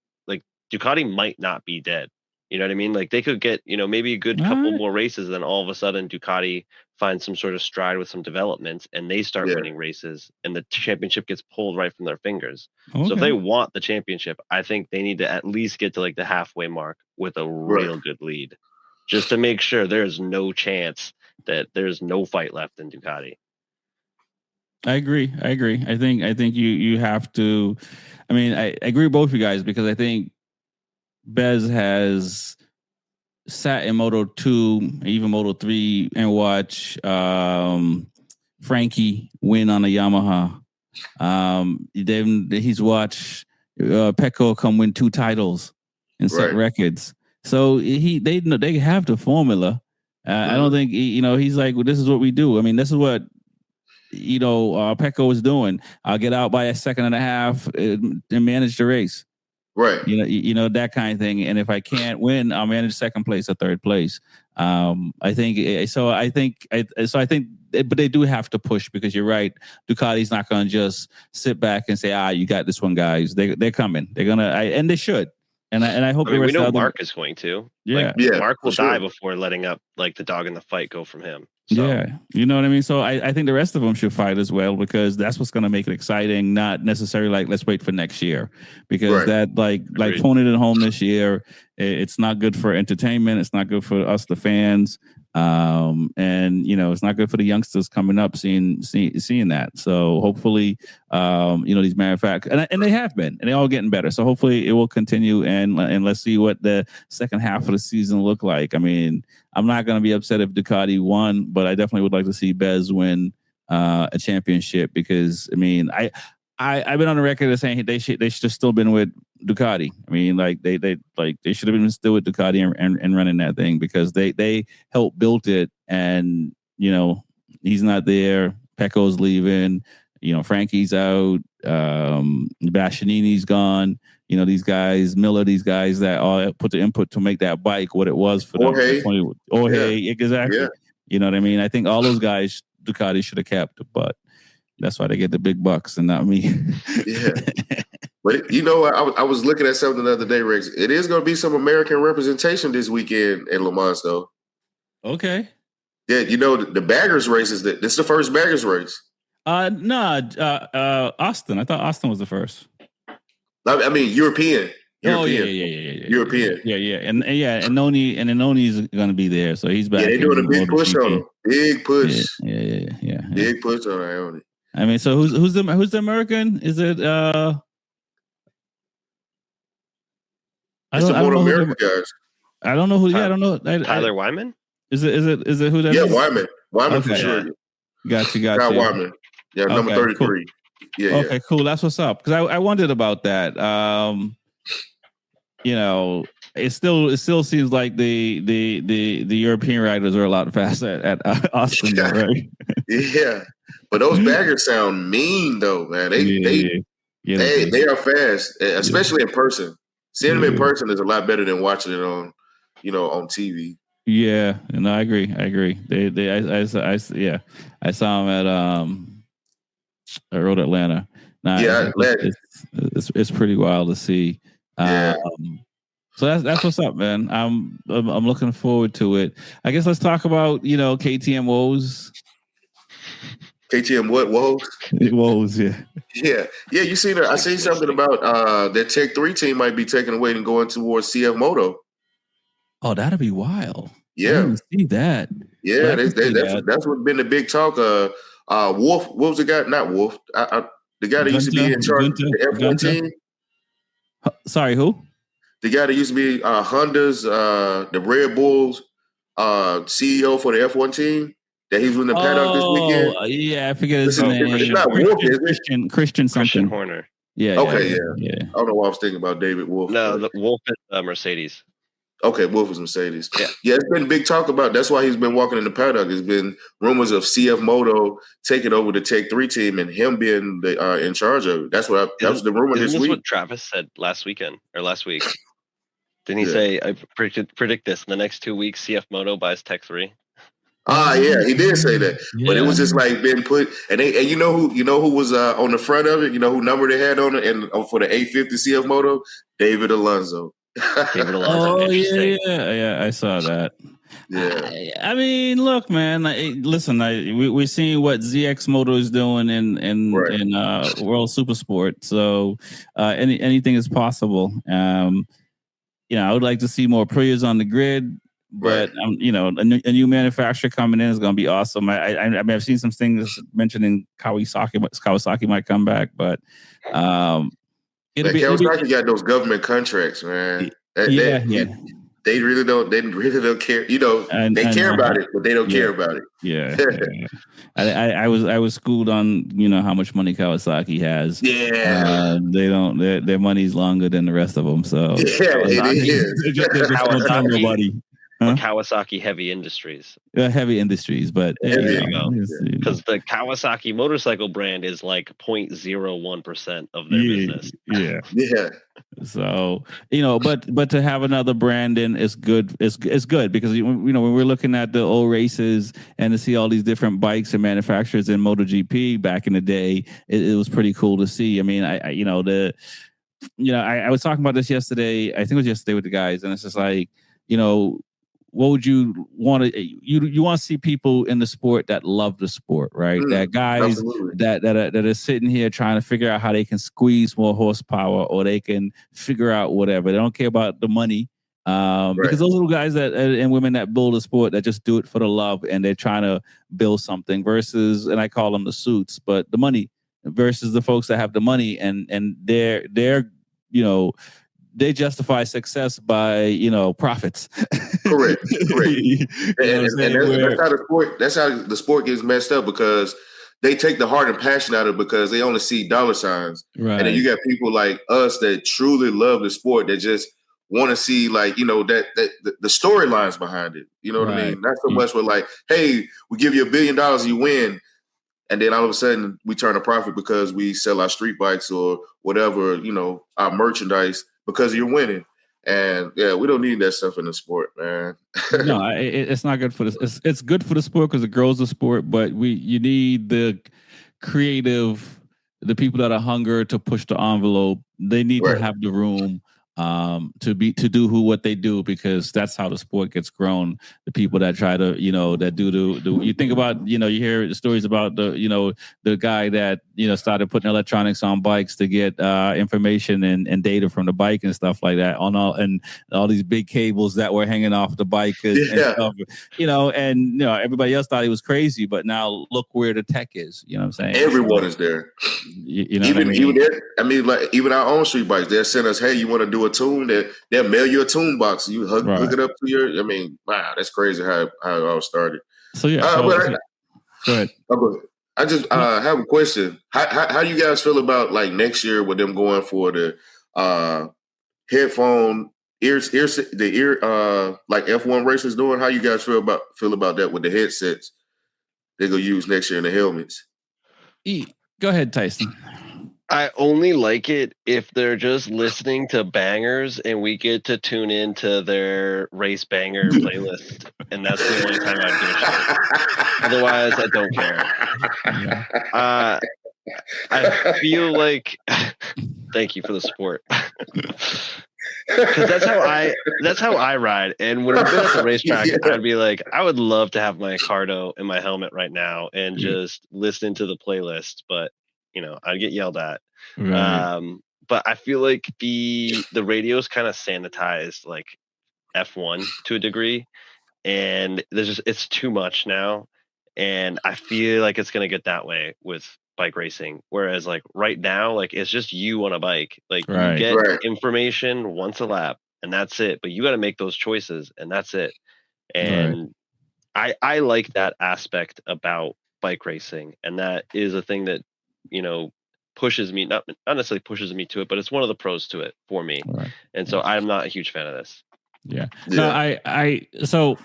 Ducati might not be dead. You know what I mean? Like they could get, maybe a good couple more races, then all of a sudden Ducati finds some sort of stride with some developments and they start winning races and the championship gets pulled right from their fingers. Okay. So if they want the championship, I think they need to at least get to like the halfway mark with a real good lead, just to make sure there's no chance that there's no fight left in Ducati. I agree. I think you have to. I mean, I agree with both of you guys because I think Bez has sat in Moto 2, even Moto 3, and watch Frankie win on a Yamaha. Then he's watched Pecco come win 2 titles and set records. So they have the formula. I don't think he's like, well, this is what we do. I mean, this is what Pecco was doing. I'll get out by a second and a half and manage the race. Right. That kind of thing. And if I can't win, I'll manage second place or third place. I think, but they do have to push because you're right. Ducati's not going to just sit back and say, you got this one, guys. They're coming. They're going to, and they should. And I hope we know Mark is going to. Yeah. Mark will die before letting up like the dog in the fight go from him. So. Yeah, you know what I mean? So I think the rest of them should fight as well because that's what's going to make it exciting, not necessarily like, let's wait for next year. Because that, like phoning it home this year, it's not good for entertainment. It's not good for us, the fans. And, it's not good for the youngsters coming up seeing that. So hopefully, these manufacturers, and they have been, and they're all getting better. So hopefully it will continue and let's see what the second half of the season look like. I mean, I'm not going to be upset if Ducati won, but I definitely would like to see Bez win a championship because, I mean, I've been on the record of saying they should have still been with Ducati. I mean, like they should have been still with Ducati and running that thing because they helped build it, and He's not there. Pecco's leaving. Frankie's out. Bastianini's gone. These guys, Miller, these guys that all put the input to make that bike what it was for them. Exactly. Yeah. You know what I mean? I think all those guys Ducati should have kept, but that's why they get the big bucks and not me. Yeah. But I was looking at something the other day, Rex. It is going to be some American representation this weekend in Le Mans, though. Okay. Yeah, the baggers race this is the first baggers race. Austin. I thought Austin was the first. I mean, European. Oh yeah. European. And Noni's going to be there, so he's back. Yeah, they're doing a big push on him. Big push. Yeah. Big push on Ione. I mean, so who's the American? Is it I don't know American guys. I don't know who. I don't know. Tyler Wyman. Is it who that is? Yeah, Wyman. Wyman for sure. Gotcha. Kyle Wyman. Yeah, number 33. Cool. Yeah. Okay, cool. That's what's up. Because I wondered about that. It still seems like the European riders are a lot faster at Austin, right? Yeah, but those baggers sound mean though, man. They are fast, especially in person. Seeing them in person is a lot better than watching it on TV. Yeah, and I agree. I saw him at Road Atlanta. Now, it's pretty wild to see. Yeah. So that's what's up, man. I'm looking forward to it. I guess let's talk about KTM woes. KTM what woes? Woes, yeah. Yeah. You seen it? I seen something about that Tech 3 team might be taking away and going towards CF Moto. Oh, that'd be wild. Yeah, I didn't see that. Yeah, that's what's been the big talk. Wolf, what was the guy? Not Wolf. The guy that used to be in charge of the F1 team. Sorry, who? The guy that used to be Honda's, the Red Bulls CEO for the F1 team. That he's in the paddock this weekend. Yeah, I forget his name. It's not Wolf, is it? Christian something. Christian Horner. Yeah. Okay, yeah. I don't know why I was thinking about David Wolf. No, the Wolf is Mercedes. Okay, Wolf is Mercedes. Yeah, it's been big talk about. That's why he's been walking in the paddock. There's been rumors of CF Moto taking over the Tech 3 team and him being in charge of it. That was the rumor this week. Isn't this what Travis said last week? Didn't he say, I predict this, in the next 2 weeks, CF Moto buys Tech 3? Yeah, he did say that, but it was just like been put, and you know who was on the front of it. You know who number they had on it, and for the 850 CF Moto, David Alonso. Oh yeah, I saw that. Yeah, I mean, look, man. Listen, we're seeing what ZX Moto is doing in World Supersport, so anything is possible. I would like to see more players on the grid. But a new manufacturer coming in is going to be awesome. I mean, I've seen some things mentioning Kawasaki. Kawasaki might come back, but Kawasaki got those government contracts, man. They really don't. They really don't care. They care about it, but they don't care about it. Yeah. I was schooled on how much money Kawasaki has. Yeah. They don't. Their money's longer than the rest of them. So it is. Nobody. Huh? Kawasaki Heavy Industries. Heavy Industries, but there you go. Because the Kawasaki motorcycle brand is like 0.01% of their business. Yeah. So but to have another brand in is good. It's good because when we're looking at the old races and to see all these different bikes and manufacturers in MotoGP back in the day, it was pretty cool to see. I mean, I was talking about this yesterday. I think it was yesterday with the guys, and it's just like what would you want to you want to see people in the sport that love the sport, right? That guys that are sitting here trying to figure out how they can squeeze more horsepower or they can figure out whatever. They don't care about the money. Because those little guys and women that build a sport that just do it for the love and they're trying to build something versus, and I call them the suits, but the money versus the folks that have the money and they're they justify success by profits. Correct. That's how the sport gets messed up because they take the heart and passion out of it because they only see dollar signs. Right. And then you got people like us that truly love the sport that just want to see like, that the storylines behind it. You know what I mean? Not so much with like, hey, we give you $1 billion, you win. And then all of a sudden we turn a profit because we sell our street bikes or whatever, our merchandise because you're winning. And yeah, we don't need that stuff in the sport, man. No, it's not good for this. It's good for the sport because it grows the sport, but you need the creative, the people that are hungry to push the envelope. They need to have the room to do what they do, because that's how the sport gets grown. The people that try to, that do you think about, you hear stories about the guy that, started putting electronics on bikes to get information and data from the bike and stuff like that on all these big cables that were hanging off the bike and stuff, and everybody else thought he was crazy, but now look where the tech is. You know what I'm saying? Everyone is there. Even our own street bikes, they'll send us, hey, you want to do a tune? They'll mail you a tune box. You hook it up to your. Wow, that's crazy how it all started. So yeah, go ahead. I just have a question. How do you guys feel about like next year with them going for the headphone like F1 racers doing? How you guys feel about that with the headsets they're gonna use next year in the helmets? Go ahead, Tyson. I only like it if they're just listening to bangers and we get to tune into their race banger playlist. And that's the only time I give a shit. Otherwise, I don't care. Yeah. I feel like thank you for the support. Because that's how I ride. And when we've been at the racetrack, I'd be like, I would love to have my Cardo in my helmet right now and just listen to the playlist, but I'd get yelled at. Right. But I feel like the radio's kind of sanitized like F1 to a degree, and it's too much now. And I feel like it's gonna get that way with bike racing. Whereas like right now, like it's just you on a bike. Like you get information once a lap and that's it. But you got to make those choices and that's it. And I like that aspect about bike racing, and that is a thing that pushes me, not necessarily pushes me to it, but it's one of the pros to it for me. Right. And so I'm not a huge fan of this. Yeah. No, so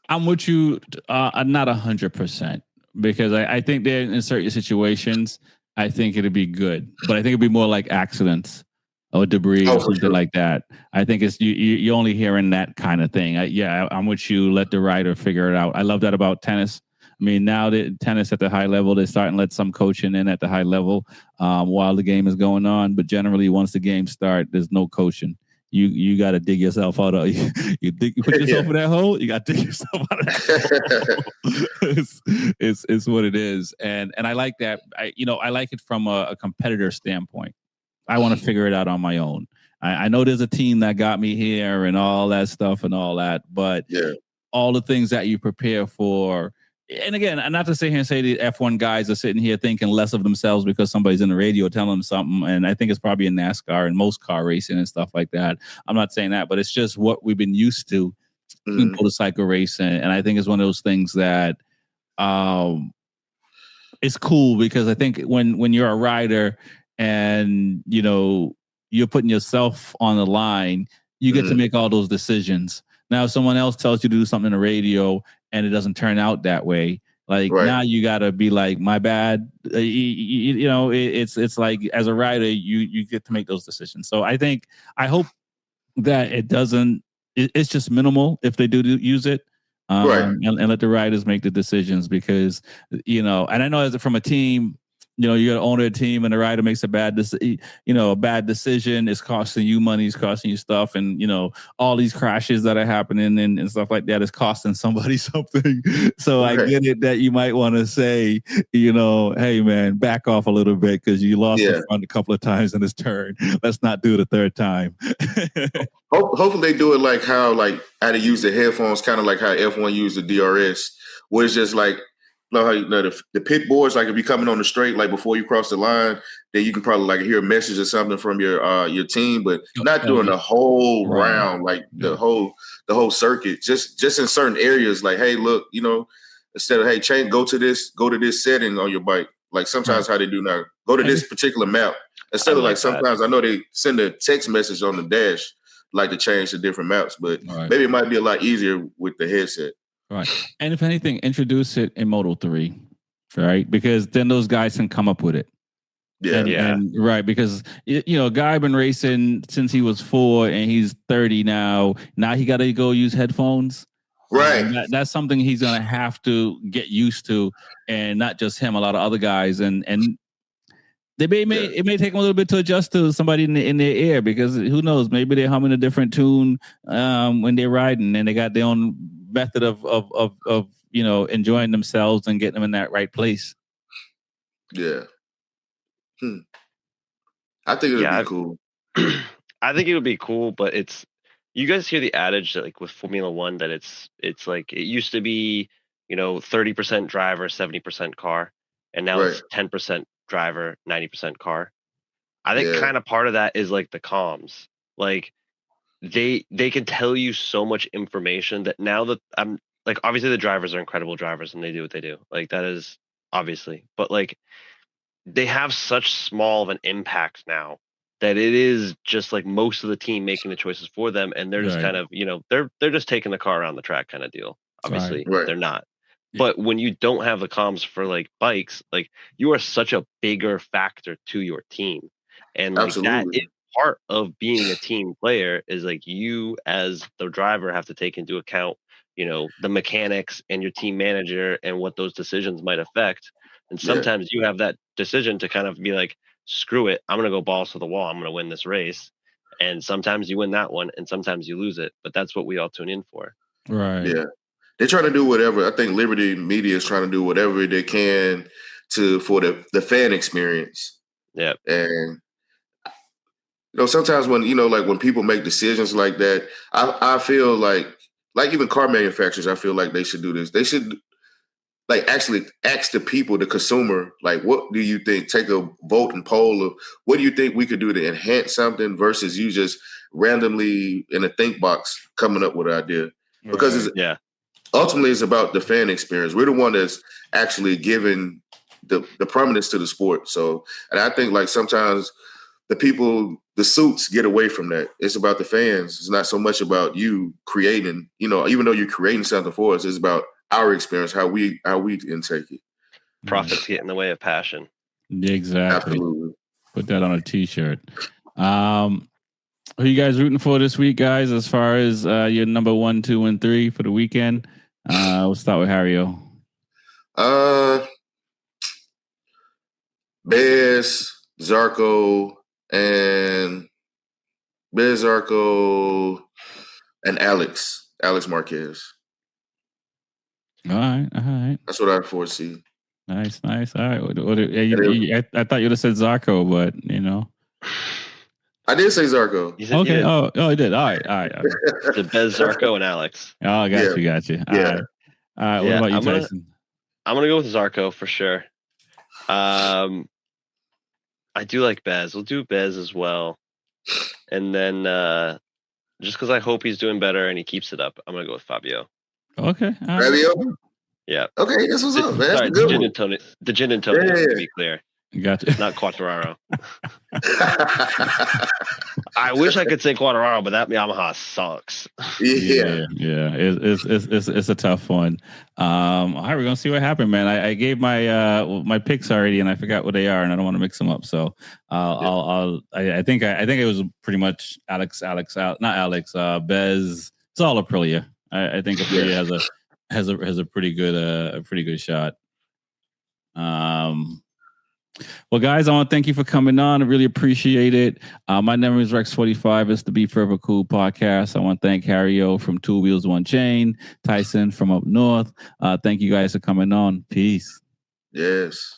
I'm with you. Not 100%, because I think that in certain situations, I think it'd be good, but I think it'd be more like accidents or debris or something like that. I think it's you're only hearing that kind of thing. I'm with you. Let the rider figure it out. I love that about tennis. I mean, now that tennis at the high level, they're starting to let some coaching in at the high level while the game is going on. But generally, once the game starts, there's no coaching. You got to dig yourself out of you put yourself in that hole. You got to dig yourself out of that hole. It's what it is, and I like that. I like it from a competitor standpoint. I want to figure it out on my own. I know there's a team that got me here and all that stuff and all that, but all the things that you prepare for. And again, not to sit here and say the F1 guys are sitting here thinking less of themselves because somebody's in the radio telling them something. And I think it's probably in NASCAR and most car racing and stuff like that. I'm not saying that, but it's just what we've been used to in motorcycle racing. And I think it's one of those things that it's cool, because I think when you're a rider and, you're putting yourself on the line, you get to make all those decisions. Now, if someone else tells you to do something in the radio and it doesn't turn out that way, now you got to be like, my bad. It's like, as a rider, you get to make those decisions. So I hope that it's just minimal if they do use it. And let the riders make the decisions, because, and I know from a team, you got to own a team and the rider makes a bad decision. It's costing you money, it's costing you stuff. And, all these crashes that are happening and stuff like that is costing somebody something. So I get it that you might want to say, hey man, back off a little bit because you lost the front a couple of times in this turn. Let's not do it a third time. Hopefully they do it like how they use the headphones, kind of like how F1 used the DRS, where it's just like, how the pit boards, like if you're coming on the straight, like before you cross the line, then you can probably like hear a message or something from your team, but not doing the whole round, like the whole circuit. Just in certain areas, like, hey, look, instead of hey, go to this setting on your bike. Like sometimes how they do now, go to this particular map. Instead of like sometimes I know they send a text message on the dash, like to change to different maps, but maybe it might be a lot easier with the headset. Right. And if anything, introduce it in Moto 3, right? Because then those guys can come up with it. Yeah. And right, because guy been racing since he was 4 and he's 30 now. Now he got to go use headphones. Right. That's something he's going to have to get used to, and not just him, a lot of other guys. And it may take them a little bit to adjust to somebody in their ear, because who knows, maybe they're humming a different tune when they're riding, and they got their own method of enjoying themselves and getting them in that right place. Yeah. I think it would be cool. I think it would be cool, but you guys hear the adage that, like, with Formula One, that it's like it used to be 30% driver, 70% car, and now it's 10% driver, 90% car. I think kind of part of that is like the comms. Like they can tell you so much information that now that I'm like, obviously the drivers are incredible drivers and they do what they do. Like, that is obviously, but like they have such small of an impact now that it is just like most of the team making the choices for them, and they're just kind of they're just taking the car around the track kind of deal. Obviously, they're not. But when you don't have the comms for like bikes, like, you are such a bigger factor to your team, and like that is part of being a team player, is like you as the driver have to take into account the mechanics and your team manager and what those decisions might affect. And sometimes you have that decision to kind of be like, screw it, I'm going to go balls to the wall. I'm going to win this race. And sometimes you win that one and sometimes you lose it. But that's what we all tune in for. Right. Yeah. They're trying to do whatever. I think Liberty Media is trying to do whatever they can for the fan experience. Yeah. And sometimes when when people make decisions like that, I feel like even car manufacturers, I feel like they should do this. They should like actually ask the people, the consumer, like, what do you think? Take a vote and poll of what do you think we could do to enhance something, versus you just randomly in a think box coming up with an idea. Because ultimately it's about the fan experience. We're the one that's actually giving the prominence to the sport. So, and I think like sometimes the suits get away from that. It's about the fans. It's not so much about you creating, even though you're creating something for us, it's about our experience, how we intake it. Profits get in the way of passion. Exactly. Absolutely. Put that on a t-shirt. Who are you guys rooting for this week, guys, as far as your number 1, 2, and 3 for the weekend? We'll start with Harry-O. Bez, Zarco, and Alex Marquez. All right. That's what I foresee. Nice. All right. I thought you'd have said Zarco, but I did say Zarco. Okay. Oh, I did. All right. The Bez, Zarco, and Alex. Oh, got you. Yeah. All right. What about you, Tyson? I'm gonna go with Zarco for sure. I do like Bez. We'll do Bez as well, and then just because I hope he's doing better and he keeps it up, I'm gonna go with Fabio. Okay. Fabio? Yeah. Okay, that's what's up, man. Sorry, the gin and tonic, to be clear. Gotcha. Not Quartararo. I wish I could say Quartararo, but that Yamaha sucks. Yeah. It's a tough one. All right, we're gonna see what happened, man. I gave my picks already, and I forgot what they are, and I don't want to mix them up. So I think it was pretty much Alex out, not Alex. Bez. It's all Aprilia. I think Aprilia has a pretty good shot. Well, guys, I want to thank you for coming on. I really appreciate it. My name is Rex45. It's the Be Forever Cool podcast. I want to thank Harry-O from Two Wheels One Chain, Tyson from up north. Thank you guys for coming on. Peace. Yes.